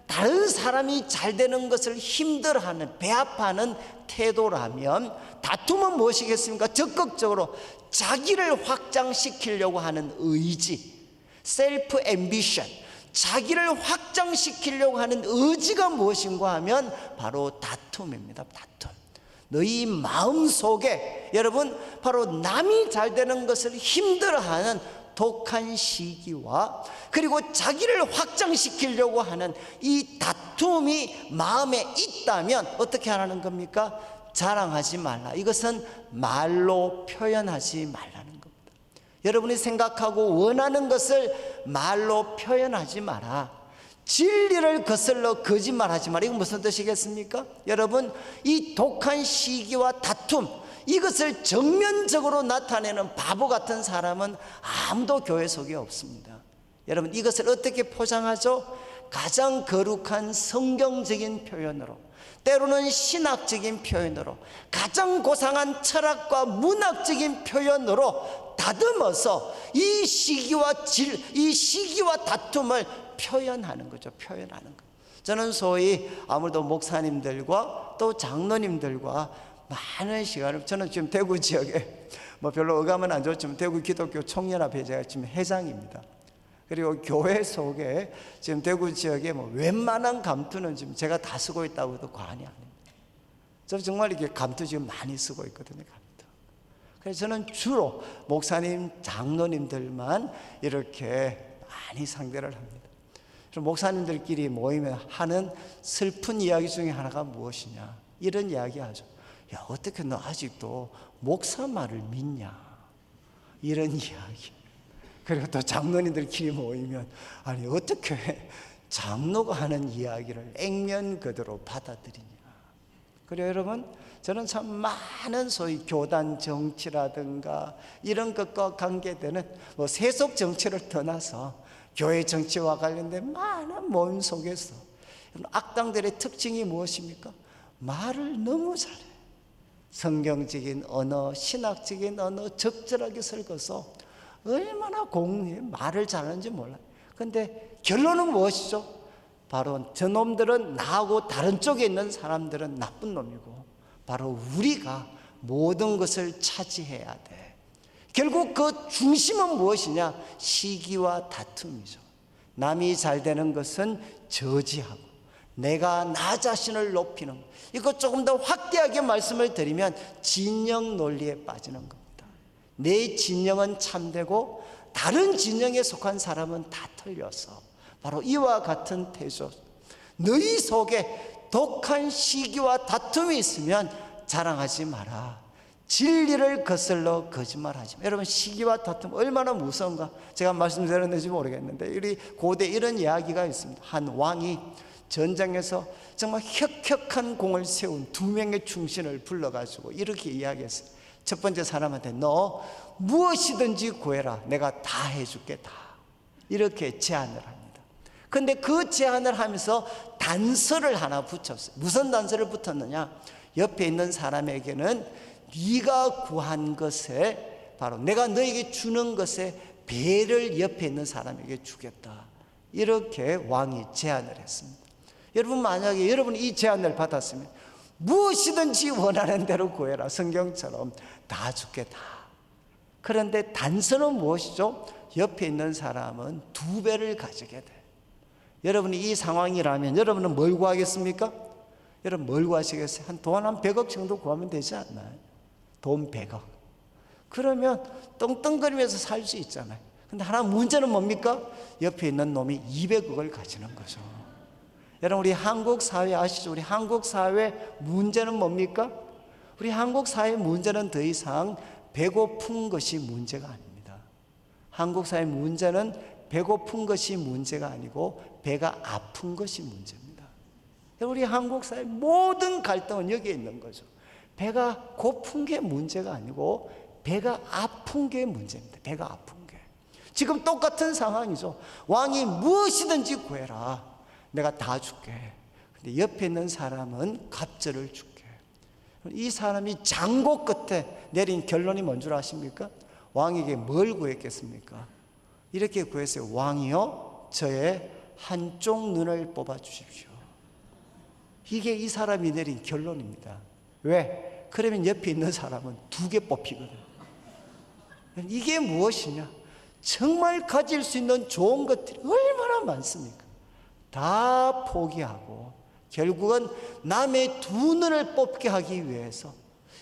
다른 사람이 잘 되는 것을 힘들어하는, 배아파하는 태도라면, 다툼은 무엇이겠습니까? 적극적으로 자기를 확장시키려고 하는 의지, 셀프 앰비션, 자기를 확장시키려고 하는 의지가 무엇인가 하면 바로 다툼입니다. 다툼. 너희 마음속에 여러분 바로 남이 잘 되는 것을 힘들어하는 독한 시기와 그리고 자기를 확장시키려고 하는 이 다툼이 마음에 있다면 어떻게 하라는 겁니까? 자랑하지 말라. 이것은 말로 표현하지 말라는 겁니다. 여러분이 생각하고 원하는 것을 말로 표현하지 마라. 진리를 거슬러 거짓말하지 마라. 이건 무슨 뜻이겠습니까? 여러분, 이 독한 시기와 다툼, 이것을 정면적으로 나타내는 바보 같은 사람은 아무도 교회 속에 없습니다. 여러분, 이것을 어떻게 포장하죠? 가장 거룩한 성경적인 표현으로, 때로는 신학적인 표현으로, 가장 고상한 철학과 문학적인 표현으로 다듬어서 이 시기와 다툼을 표현하는 거죠. 표현하는 거. 저는 소위 아무래도 목사님들과 또 장로님들과 많은 시간을, 저는 지금 대구 지역에 별로 어감은 안 좋지만 대구 기독교 총연합회 제가 지금 회장입니다. 그리고 교회 속에 지금 대구 지역에 웬만한 감투는 지금 제가 다 쓰고 있다고 해도 과언이 아닙니다. 저 정말 이렇게 감투 지금 많이 쓰고 있거든요. 감투. 그래서 저는 주로 목사님, 장로님들만 이렇게 많이 상대를 합니다. 목사님들끼리 모이면 하는 슬픈 이야기 중에 하나가 무엇이냐? 이런 이야기 하죠. 야, 어떻게 너 아직도 목사 말을 믿냐? 이런 이야기. 그리고 또 장로님들끼리 모이면, 아니 어떻게 장로가 하는 이야기를 액면 그대로 받아들이냐? 그래요, 여러분, 저는 참 많은 소위 교단 정치라든가 이런 것과 관계되는 세속 정치를 떠나서 교회 정치와 관련된 많은 모임 속에서 악당들의 특징이 무엇입니까? 말을 너무 잘해. 성경적인 언어, 신학적인 언어 적절하게 섞어서 얼마나 공유해 말을 잘하는지 몰라요. 근데 결론은 무엇이죠? 바로 저놈들은 나하고 다른 쪽에 있는 사람들은 나쁜 놈이고 바로 우리가 모든 것을 차지해야 돼. 결국 그 중심은 무엇이냐? 시기와 다툼이죠. 남이 잘 되는 것은 저지하고 내가 나 자신을 높이는 것. 이거 조금 더 확대하게 말씀을 드리면 진영 논리에 빠지는 겁니다. 내 진영은 참되고 다른 진영에 속한 사람은 다 틀려서 바로 이와 같은 태조. 너희 속에 독한 시기와 다툼이 있으면 자랑하지 마라. 진리를 거슬러 거짓말하지 마. 여러분, 시기와 다툼 얼마나 무서운가 제가 말씀드렸는지 모르겠는데 우리 고대 이런 이야기가 있습니다. 한 왕이 전장에서 정말 혁혁한 공을 세운 두 명의 충신을 불러가지고 이렇게 이야기했어요. 첫 번째 사람한테 너 무엇이든지 구해라. 내가 다 해줄게. 다. 이렇게 제안을 합니다. 근데 그 제안을 하면서 단서를 하나 붙였어요. 무슨 단서를 붙였느냐? 옆에 있는 사람에게는 네가 구한 것에 바로 내가 너에게 주는 것에 배를 옆에 있는 사람에게 주겠다. 이렇게 왕이 제안을 했습니다. 여러분, 만약에 여러분이 이 제안을 받았으면 무엇이든지 원하는 대로 구해라. 성경처럼 다 주겠다. 그런데 단서는 무엇이죠? 옆에 있는 사람은 두 배를 가지게 돼. 여러분이 이 상황이라면 여러분은 뭘 구하겠습니까? 여러분 뭘 구하시겠어요? 돈 한 100억 정도 구하면 되지 않나요? 돈 100억. 그러면 떵떵거리면서 살 수 있잖아요. 근데 하나 문제는 뭡니까? 옆에 있는 놈이 200억을 가지는 거죠. 여러분, 우리 한국 사회 아시죠? 우리 한국 사회 문제는 뭡니까? 우리 한국 사회 문제는 더 이상 배고픈 것이 문제가 아닙니다. 한국 사회 문제는 배고픈 것이 문제가 아니고 배가 아픈 것이 문제입니다. 우리 한국 사회 모든 갈등은 여기에 있는 거죠. 배가 고픈 게 문제가 아니고 배가 아픈 게 문제입니다. 배가 아픈 게. 지금 똑같은 상황이죠. 왕이 무엇이든지 구해라. 내가 다 줄게. 근데 옆에 있는 사람은 갑절을 줄게. 이 사람이 장고 끝에 내린 결론이 뭔 줄 아십니까? 왕에게 뭘 구했겠습니까? 이렇게 구했어요. 왕이요, 저의 한쪽 눈을 뽑아 주십시오. 이게 이 사람이 내린 결론입니다. 왜? 그러면 옆에 있는 사람은 2개 뽑히거든요. 이게 무엇이냐? 정말 가질 수 있는 좋은 것들이 얼마나 많습니까? 다 포기하고 결국은 남의 2눈을 뽑게 하기 위해서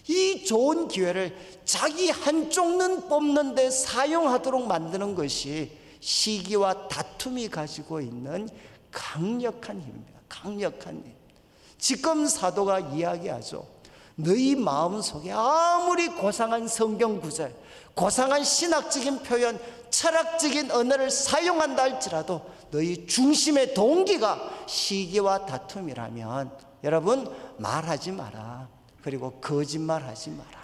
이 좋은 기회를 자기 한쪽 눈 뽑는 데 사용하도록 만드는 것이 시기와 다툼이 가지고 있는 강력한 힘입니다. 강력한 힘. 지금 사도가 이야기하죠. 너희 마음속에 아무리 고상한 성경 구절, 고상한 신학적인 표현, 철학적인 언어를 사용한다 할지라도 너희 중심의 동기가 시기와 다툼이라면 여러분 말하지 마라. 그리고 거짓말하지 마라.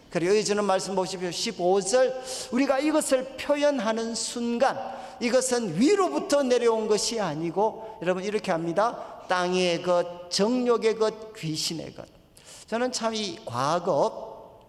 그리고 이어지는 말씀 보십시오. 15절, 우리가 이것을 표현하는 순간 이것은 위로부터 내려온 것이 아니고 여러분 이렇게 합니다. 땅의 것, 정욕의 것, 귀신의 것. 저는 참 이 과거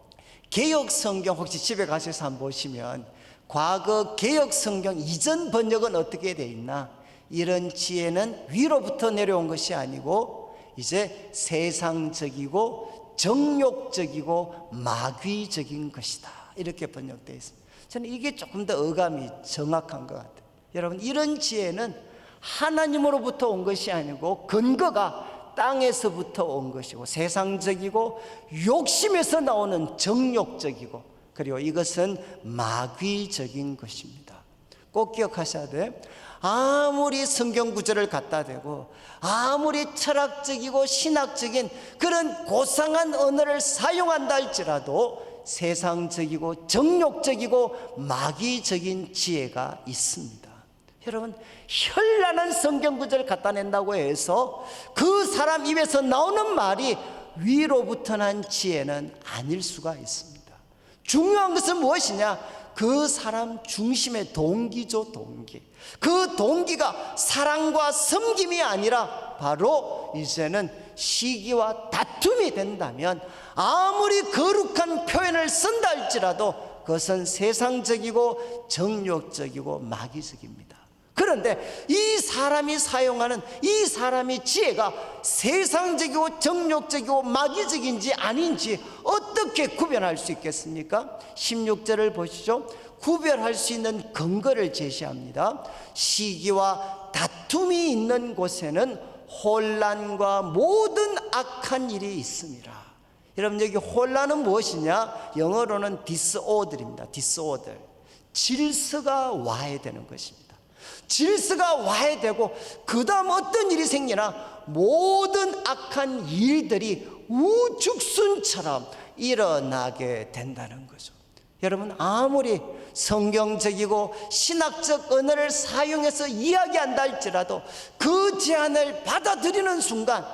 개역 성경 혹시 집에 가셔서 한번 보시면 과거 개역 성경 이전 번역은 어떻게 되어 있나? 이런 지혜는 위로부터 내려온 것이 아니고 이제 세상적이고 정욕적이고 마귀적인 것이다. 이렇게 번역되어 있습니다. 저는 이게 조금 더 어감이 정확한 것 같아요. 여러분, 이런 지혜는 하나님으로부터 온 것이 아니고 근거가 땅에서부터 온 것이고 세상적이고 욕심에서 나오는 정욕적이고 그리고 이것은 마귀적인 것입니다. 꼭 기억하셔야 돼. 아무리 성경 구절을 갖다 대고 아무리 철학적이고 신학적인 그런 고상한 언어를 사용한다 할지라도 세상적이고 정욕적이고 마귀적인 지혜가 있습니다. 여러분, 현란한 성경 구절을 갖다 낸다고 해서 그 사람 입에서 나오는 말이 위로부터 난 지혜는 아닐 수가 있습니다. 중요한 것은 무엇이냐? 그 사람 중심의 동기죠, 동기. 그 동기가 사랑과 섬김이 아니라 바로 이제는 시기와 다툼이 된다면 아무리 거룩한 표현을 쓴다 할지라도 그것은 세상적이고 정욕적이고 마귀적입니다. 그런데 이 사람이 사용하는 이 사람의 지혜가 세상적이고 정욕적이고 마귀적인지 아닌지 어떻게 구별할 수 있겠습니까? 16절을 보시죠. 구별할 수 있는 근거를 제시합니다. 시기와 다툼이 있는 곳에는 혼란과 모든 악한 일이 있습니다. 여러분, 여기 혼란은 무엇이냐? 영어로는 disorder입니다. disorder. 질서가 와야 되는 것입니다. 질서가 와야 되고 그 다음 어떤 일이 생기나 모든 악한 일들이 우죽순처럼 일어나게 된다는 거죠. 여러분, 아무리 성경적이고 신학적 언어를 사용해서 이야기한다 할지라도 그 제안을 받아들이는 순간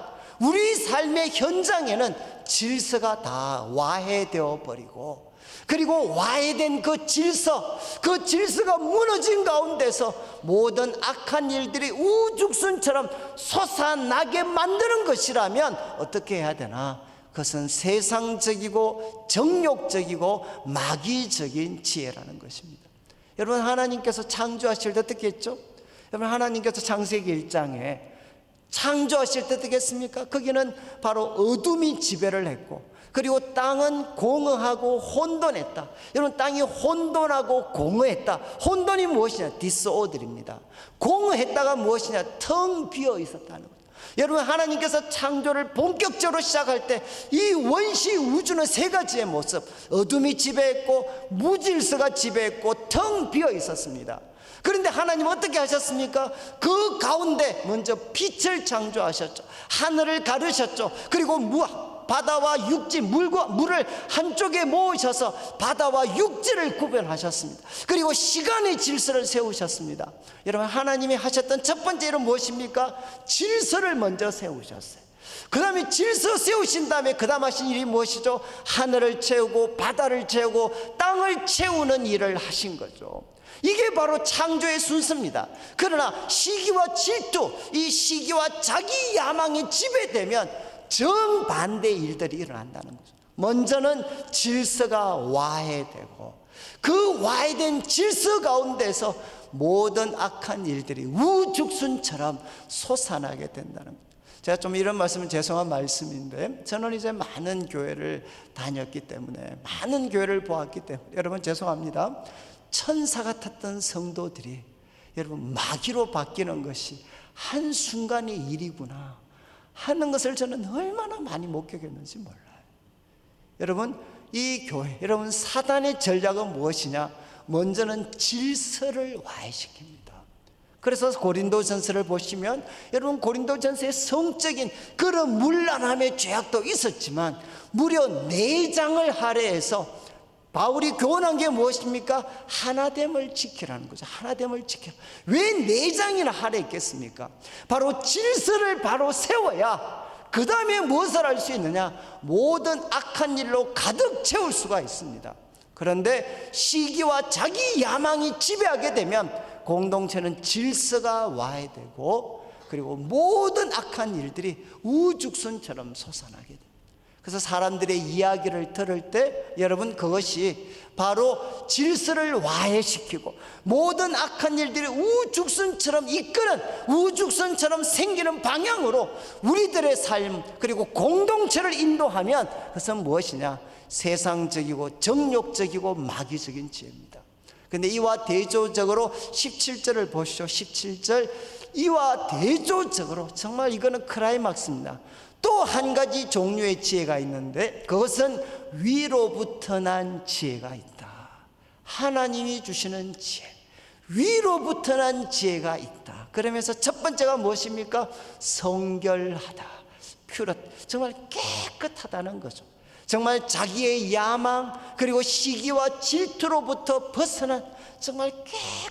우리 삶의 현장에는 질서가 다 와해되어 버리고 그리고 와해된 그 질서가 무너진 가운데서 모든 악한 일들이 우죽순처럼 솟아나게 만드는 것이라면 어떻게 해야 되나? 그것은 세상적이고 정욕적이고 마귀적인 지혜라는 것입니다. 여러분, 하나님께서 창조하실 때 어떻게 했죠? 여러분, 하나님께서 창세기 1장에 창조하실 때 어떻게 했습니까? 거기는 바로 어둠이 지배를 했고 그리고 땅은 공허하고 혼돈했다. 여러분, 땅이 혼돈하고 공허했다. 혼돈이 무엇이냐? 디스오더입니다. 공허했다가 무엇이냐? 텅 비어 있었다는 거죠. 여러분, 하나님께서 창조를 본격적으로 시작할 때 이 원시 우주는 세 가지의 모습, 어둠이 지배했고 무질서가 지배했고 텅 비어 있었습니다. 그런데 하나님 어떻게 하셨습니까? 그 가운데 먼저 빛을 창조하셨죠. 하늘을 가르셨죠. 그리고 바다와 육지, 물을 한쪽에 모으셔서 바다와 육지를 구별하셨습니다. 그리고 시간의 질서를 세우셨습니다. 여러분, 하나님이 하셨던 첫 번째 일은 무엇입니까? 질서를 먼저 세우셨어요. 그 다음에 질서 세우신 다음에 그 다음 하신 일이 무엇이죠? 하늘을 채우고 바다를 채우고 땅을 채우는 일을 하신 거죠. 이게 바로 창조의 순서입니다. 그러나 시기와 질투, 이 시기와 자기 야망이 지배되면 정반대의 일들이 일어난다는 거죠. 먼저는 질서가 와해되고 그 와해된 질서 가운데서 모든 악한 일들이 우죽순처럼 솟아나게 된다는 거죠. 제가 좀 이런 말씀은 죄송한 말씀인데, 저는 이제 많은 교회를 다녔기 때문에, 많은 교회를 보았기 때문에 여러분 죄송합니다. 천사 같았던 성도들이 여러분 마귀로 바뀌는 것이 한순간의 일이구나 하는 것을 저는 얼마나 많이 목격했는지 몰라요. 여러분, 이 교회, 여러분 사단의 전략은 무엇이냐? 먼저는 질서를 와해시킵니다. 그래서 고린도전서를 보시면 여러분, 고린도전서의 성적인 그런 문란함의 죄악도 있었지만 무려 4장을 할애해서 바울이 교훈한 게 무엇입니까? 하나됨을 지키라는 거죠. 하나됨을 지키라. 왜 4장이나 할애했겠습니까? 바로 질서를 바로 세워야 그 다음에 무엇을 할 수 있느냐? 모든 악한 일로 가득 채울 수가 있습니다. 그런데 시기와 자기 야망이 지배하게 되면 공동체는 질서가 와해되고 그리고 모든 악한 일들이 우죽순처럼 솟아나게 됩니다. 그래서 사람들의 이야기를 들을 때 여러분, 그것이 바로 질서를 와해시키고 모든 악한 일들이 우죽순처럼 이끄는, 우죽순처럼 생기는 방향으로 우리들의 삶 그리고 공동체를 인도하면 그것은 무엇이냐? 세상적이고 정욕적이고 마귀적인 지혜입니다. 그런데 이와 대조적으로 17절을 보시죠. 17절, 이와 대조적으로 정말 이거는 클라이막스입니다. 또 한 가지 종류의 지혜가 있는데 그것은 위로부터 난 지혜가 있다. 하나님이 주시는 지혜, 위로부터 난 지혜가 있다. 그러면서 첫 번째가 무엇입니까? 성결하다, 퓨러, 정말 깨끗하다는 거죠. 정말 자기의 야망 그리고 시기와 질투로부터 벗어난 정말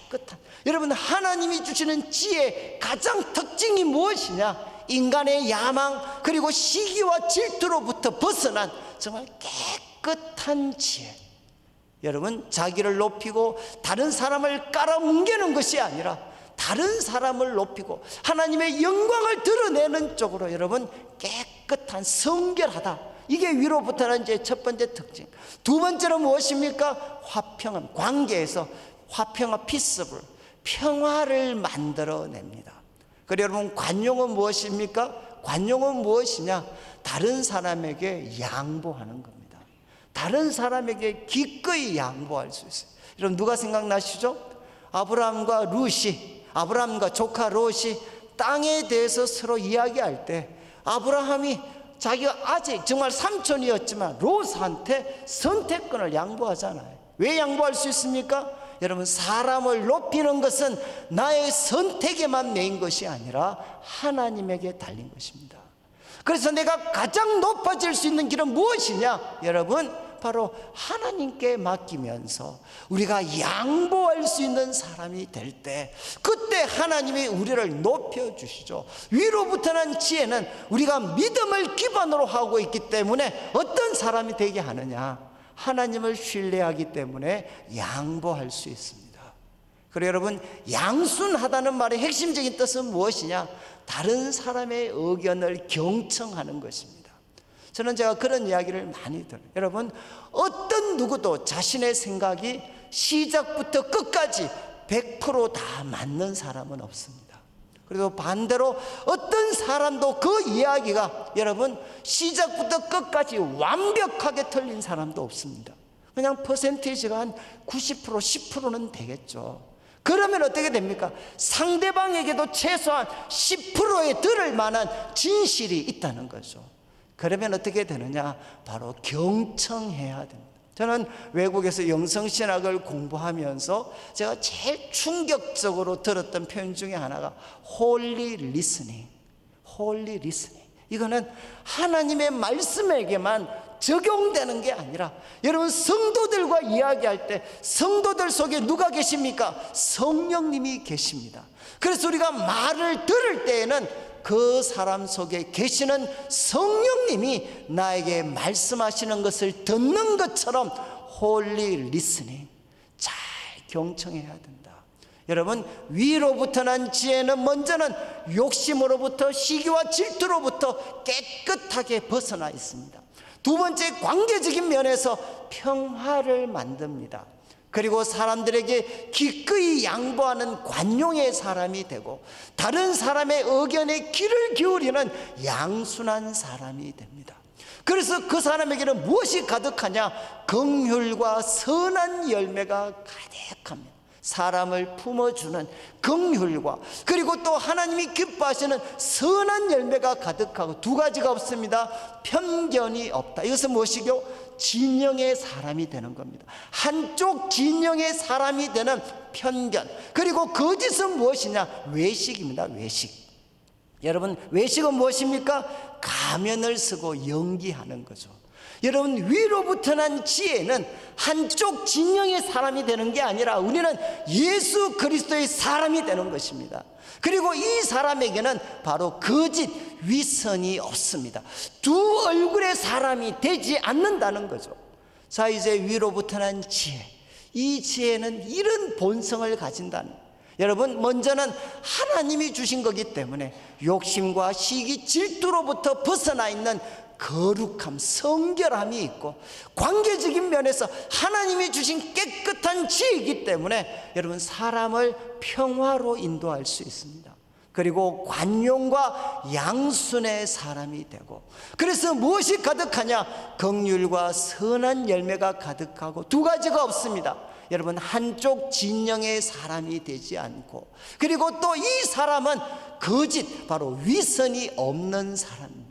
깨끗한, 여러분 하나님이 주시는 지혜의 가장 특징이 무엇이냐? 인간의 야망 그리고 시기와 질투로부터 벗어난 정말 깨끗한 지혜. 여러분, 자기를 높이고 다른 사람을 깔아뭉개는 것이 아니라 다른 사람을 높이고 하나님의 영광을 드러내는 쪽으로 여러분 깨끗한, 성결하다. 이게 위로부터라는 제 첫 번째 특징. 두 번째는 무엇입니까? 화평함, 관계에서 화평화, 피스풀, 평화를 만들어냅니다. 그리고 여러분, 관용은 무엇입니까? 관용은 무엇이냐? 다른 사람에게 양보하는 겁니다. 다른 사람에게 기꺼이 양보할 수 있어요. 여러분, 누가 생각나시죠? 아브라함과 룻이, 아브라함과 조카 롯이 땅에 대해서 서로 이야기할 때 아브라함이 자기가 아직 정말 삼촌이었지만 롯한테 선택권을 양보하잖아요. 왜 양보할 수 있습니까? 여러분, 사람을 높이는 것은 나의 선택에만 매인 것이 아니라 하나님에게 달린 것입니다. 그래서 내가 가장 높아질 수 있는 길은 무엇이냐? 여러분, 바로 하나님께 맡기면서 우리가 양보할 수 있는 사람이 될 때 그때 하나님이 우리를 높여주시죠. 위로부터 난 지혜는 우리가 믿음을 기반으로 하고 있기 때문에 어떤 사람이 되게 하느냐? 하나님을 신뢰하기 때문에 양보할 수 있습니다. 그리고 여러분, 양순하다는 말의 핵심적인 뜻은 무엇이냐? 다른 사람의 의견을 경청하는 것입니다. 저는 제가 그런 이야기를 많이 들어요. 여러분, 어떤 누구도 자신의 생각이 시작부터 끝까지 100% 맞는 사람은 없습니다. 그리고 반대로 어떤 사람도 그 이야기가 여러분 시작부터 끝까지 완벽하게 틀린 사람도 없습니다. 그냥 퍼센테이지가 한 90%, 10%는 되겠죠. 그러면 어떻게 됩니까? 상대방에게도 최소한 10%에 들을 만한 진실이 있다는 거죠. 그러면 어떻게 되느냐? 바로 경청해야 됩니다. 저는 외국에서 영성신학을 공부하면서 제가 제일 충격적으로 들었던 표현 중에 하나가 Holy Listening. Holy Listening. 이거는 하나님의 말씀에게만 적용되는 게 아니라, 여러분 성도들과 이야기할 때 성도들 속에 누가 계십니까? 성령님이 계십니다. 그래서 우리가 말을 들을 때에는 그 사람 속에 계시는 성령님이 나에게 말씀하시는 것을 듣는 것처럼 홀리 리스닝, 잘 경청해야 된다. 여러분, 위로부터 난 지혜는 먼저는 욕심으로부터, 시기와 질투로부터 깨끗하게 벗어나 있습니다. 두 번째, 관계적인 면에서 평화를 만듭니다. 그리고 사람들에게 기꺼이 양보하는 관용의 사람이 되고, 다른 사람의 의견에 귀를 기울이는 양순한 사람이 됩니다. 그래서 그 사람에게는 무엇이 가득하냐? 긍휼과 선한 열매가 가득합니다. 사람을 품어주는 긍휼과, 그리고 또 하나님이 기뻐하시는 선한 열매가 가득하고, 두 가지가 없습니다. 편견이 없다. 이것은 무엇이죠? 진영의 사람이 되는 겁니다. 한쪽 진영의 사람이 되는 편견. 그리고 거짓은 무엇이냐? 외식입니다. 외식. 여러분, 외식은 무엇입니까? 가면을 쓰고 연기하는 거죠. 여러분, 위로부터 난 지혜는 한쪽 진영의 사람이 되는 게 아니라 우리는 예수 그리스도의 사람이 되는 것입니다. 그리고 이 사람에게는 바로 거짓, 위선이 없습니다. 두 얼굴의 사람이 되지 않는다는 거죠. 자, 이제 위로부터 난 지혜. 이 지혜는 이런 본성을 가진다는 거예요. 여러분, 먼저는 하나님이 주신 거기 때문에 욕심과 시기, 질투로부터 벗어나 있는 거룩함, 성결함이 있고, 관계적인 면에서 하나님이 주신 깨끗한 지혜이기 때문에 여러분, 사람을 평화로 인도할 수 있습니다. 그리고 관용과 양순의 사람이 되고, 그래서 무엇이 가득하냐? 긍휼과 선한 열매가 가득하고, 두 가지가 없습니다. 여러분, 한쪽 진영의 사람이 되지 않고, 그리고 또 이 사람은 거짓, 바로 위선이 없는 사람입니다.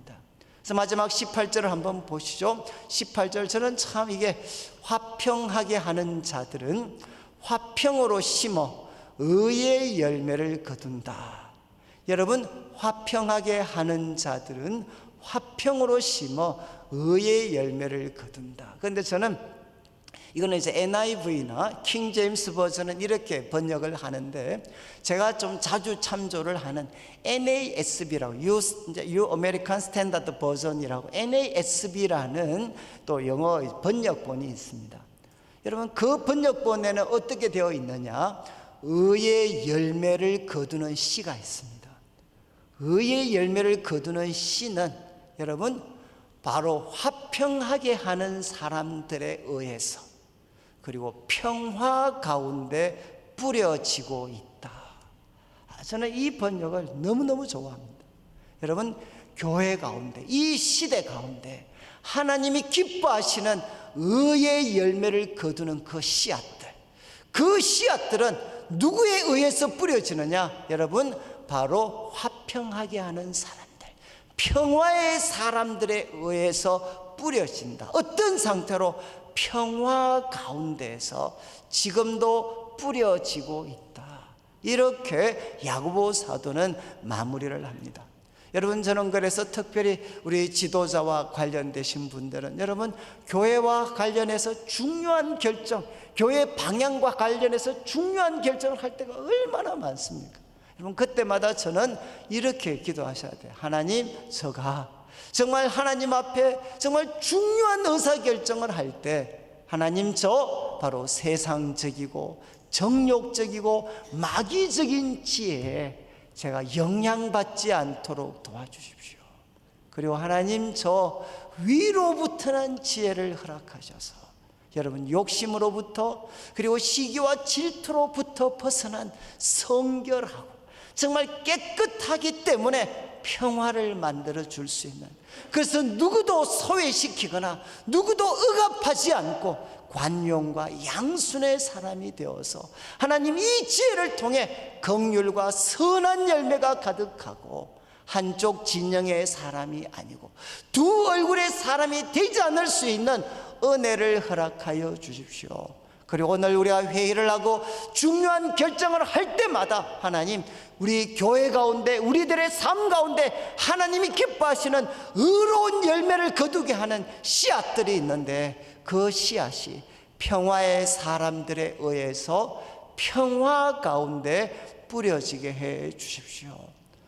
그래서 마지막 18절을 한번 보시죠. 18절, 저는 참 이게 화평하게 하는 자들은 화평으로 심어 의의 열매를 거둔다. 여러분, 화평하게 하는 자들은 화평으로 심어 의의 열매를 거둔다. 그런데 저는 이거는 이제 NIV나 킹 제임스 버전은 이렇게 번역을 하는데, 제가 좀 자주 참조를 하는 NASB라고, New American Standard Version이라고 NASB라는 또 영어 번역본이 있습니다. 여러분, 그 번역본에는 어떻게 되어 있느냐? 의의 열매를 거두는 씨가 있습니다. 의의 열매를 거두는 씨는 여러분, 바로 화평하게 하는 사람들에 의해서, 그리고 평화 가운데 뿌려지고 있다. 저는 이 번역을 너무너무 좋아합니다. 여러분, 교회 가운데, 이 시대 가운데 하나님이 기뻐하시는 의의 열매를 거두는 그 씨앗들, 그 씨앗들은 누구에 의해서 뿌려지느냐? 여러분, 바로 화평하게 하는 사람들, 평화의 사람들에 의해서 뿌려진다. 어떤 상태로? 평화 가운데에서 지금도 뿌려지고 있다. 이렇게 야고보 사도는 마무리를 합니다. 여러분, 저는 그래서 특별히 우리 지도자와 관련되신 분들은, 여러분, 교회와 관련해서 중요한 결정, 교회 방향과 관련해서 중요한 결정을 할 때가 얼마나 많습니까? 여러분, 그때마다 저는 이렇게 기도하셔야 돼요. 하나님, 제가 정말 하나님 앞에 정말 중요한 의사결정을 할 때, 하나님, 저 바로 세상적이고 정욕적이고 마귀적인 지혜에 제가 영향받지 않도록 도와주십시오. 그리고 하나님, 저 위로부터 난 지혜를 허락하셔서 여러분, 욕심으로부터, 그리고 시기와 질투로부터 벗어난 성결하고 정말 깨끗하기 때문에 평화를 만들어 줄 수 있는, 그래서 누구도 소외시키거나 누구도 억압하지 않고 관용과 양순의 사람이 되어서 하나님 이 지혜를 통해 긍휼과 선한 열매가 가득하고 한쪽 진영의 사람이 아니고 두 얼굴의 사람이 되지 않을 수 있는 은혜를 허락하여 주십시오. 그리고 오늘 우리가 회의를 하고 중요한 결정을 할 때마다 하나님, 우리 교회 가운데, 우리들의 삶 가운데 하나님이 기뻐하시는 의로운 열매를 거두게 하는 씨앗들이 있는데, 그 씨앗이 평화의 사람들에 의해서 평화 가운데 뿌려지게 해 주십시오.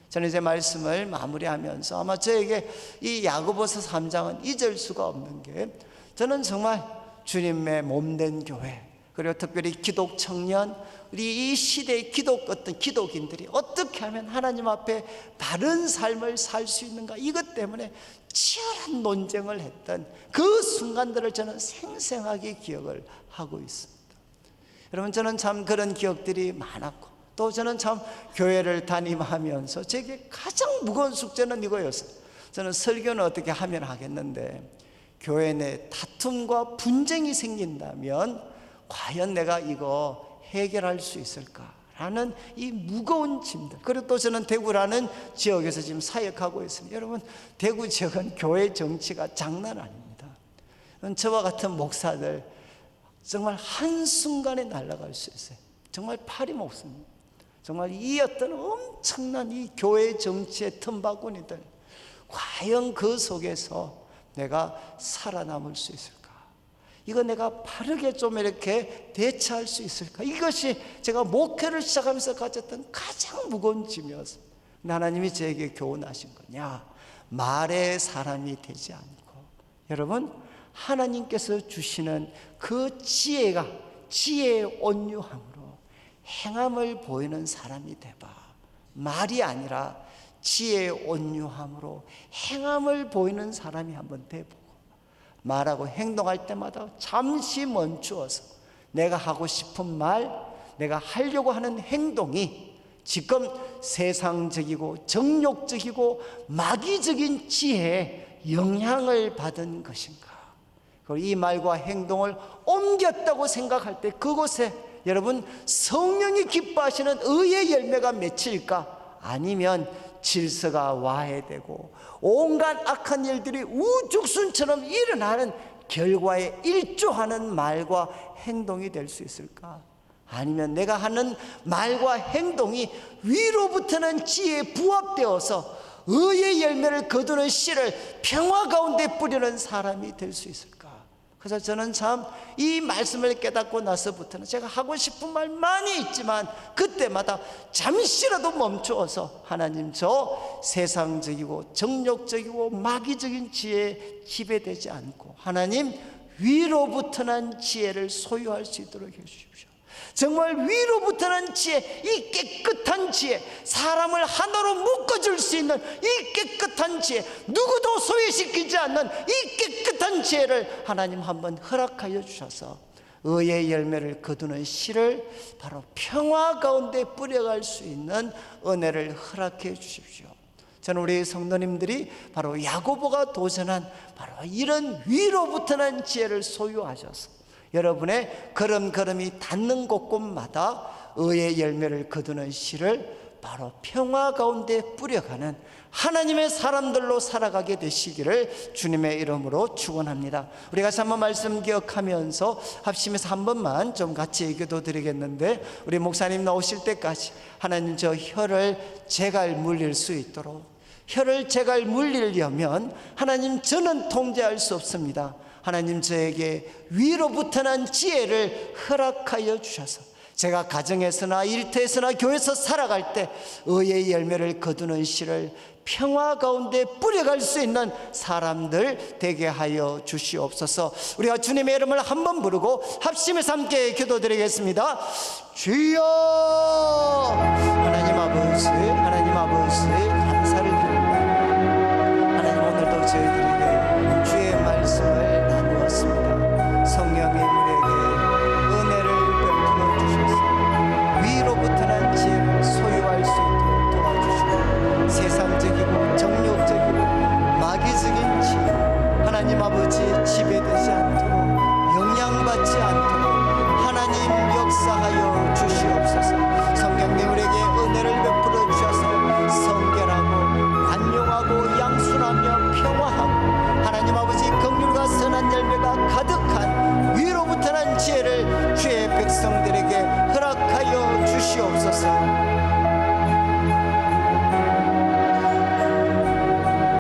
저는 이제 말씀을 마무리하면서 아마 저에게 이 야고보서 3장은 잊을 수가 없는 게, 저는 정말 주님의 몸된 교회, 그리고 특별히 기독 청년, 우리 이 시대의 어떤 기독인들이 어떻게 하면 하나님 앞에 바른 삶을 살 수 있는가, 이것 때문에 치열한 논쟁을 했던 그 순간들을 저는 생생하게 기억을 하고 있습니다. 여러분, 저는 참 그런 기억들이 많았고, 또 저는 참 교회를 다니면서 제게 가장 무거운 숙제는 이거였어요. 저는 설교는 어떻게 하면 하겠는데, 교회 내 다툼과 분쟁이 생긴다면 과연 내가 이거 해결할 수 있을까라는 이 무거운 짐들. 그리고 또 저는 대구라는 지역에서 지금 사역하고 있습니다. 여러분, 대구 지역은 교회 정치가 장난 아닙니다. 저와 같은 목사들 정말 한순간에 날아갈 수 있어요. 정말 팔이 먹습니다. 정말 이 어떤 엄청난 이 교회 정치의 틈바구니들, 과연 그 속에서 내가 살아남을 수 있을까? 이거 내가 바르게 좀 이렇게 대처할 수 있을까? 이것이 제가 목회를 시작하면서 가졌던 가장 무거운 짐이었습니다. 하나님이 저에게 교훈하신 거냐? 말의 사람이 되지 않고, 여러분, 하나님께서 주시는 그 지혜가, 지혜의 온유함으로 행함을 보이는 사람이 되봐. 말이 아니라 지혜의 온유함으로 행함을 보이는 사람이 한번 돼보고, 말하고 행동할 때마다 잠시 멈추어서 내가 하고 싶은 말, 내가 하려고 하는 행동이 지금 세상적이고 정욕적이고 마귀적인 지혜에 영향을 받은 것인가? 그리고 이 말과 행동을 옮겼다고 생각할 때 그곳에 여러분, 성령이 기뻐하시는 의의 열매가 맺힐까? 아니면 질서가 와해되고 온갖 악한 일들이 우죽순처럼 일어나는 결과에 일조하는 말과 행동이 될 수 있을까? 아니면 내가 하는 말과 행동이 위로부터는 지혜에 부합되어서 의의 열매를 거두는 씨를 평화 가운데 뿌리는 사람이 될 수 있을까? 그래서 저는 참 이 말씀을 깨닫고 나서부터는 제가 하고 싶은 말 많이 있지만 그때마다 잠시라도 멈추어서 하나님, 저 세상적이고 정욕적이고 마귀적인 지혜에 지배되지 않고 하나님, 위로부터 난 지혜를 소유할 수 있도록 해주십시오. 정말 위로부터 난 지혜, 이 깨끗한 지혜, 사람을 하나로 묶어줄 수 있는 이 깨끗한 지혜, 누구도 소외시키지 않는 이 깨끗한 지혜를 하나님 한번 허락하여 주셔서 의의 열매를 거두는 씨를 바로 평화 가운데 뿌려갈 수 있는 은혜를 허락해 주십시오. 저는 우리 성도님들이 바로 야고보가 도전한 바로 이런 위로부터 난 지혜를 소유하셔서 여러분의 걸음걸음이 닿는 곳곳마다 의의 열매를 거두는 씨를 바로 평화 가운데 뿌려가는 하나님의 사람들로 살아가게 되시기를 주님의 이름으로 축원합니다. 우리 같이 한번 말씀 기억하면서 합심해서 한 번만 좀 같이 기도 드리겠는데, 우리 목사님 나오실 때까지 하나님, 저 혀를 제갈 물릴 수 있도록, 혀를 제갈 물리려면 하나님, 저는 통제할 수 없습니다. 하나님, 저에게 위로부터 난 지혜를 허락하여 주셔서 제가 가정에서나 일터에서나 교회에서 살아갈 때 의의 열매를 거두는 씨를 평화 가운데 뿌려갈 수 있는 사람들 되게 하여 주시옵소서. 우리가 주님의 이름을 한번 부르고 합심해서 함께 기도드리겠습니다. 주여! 하나님 아버지, 하나님 아버지, 감사를 드립니다. 하나님, 오늘도 저희들에게 주의 말씀을 나누었습니다. 성령의 우리에게 은혜를 베풀어 주셔서 위로부터 난 지혜를 소유할 수 있도록 도와주시고, 세상적이고 정욕적이고 마귀적인 지혜, 하나님 아버지 지배되지 않는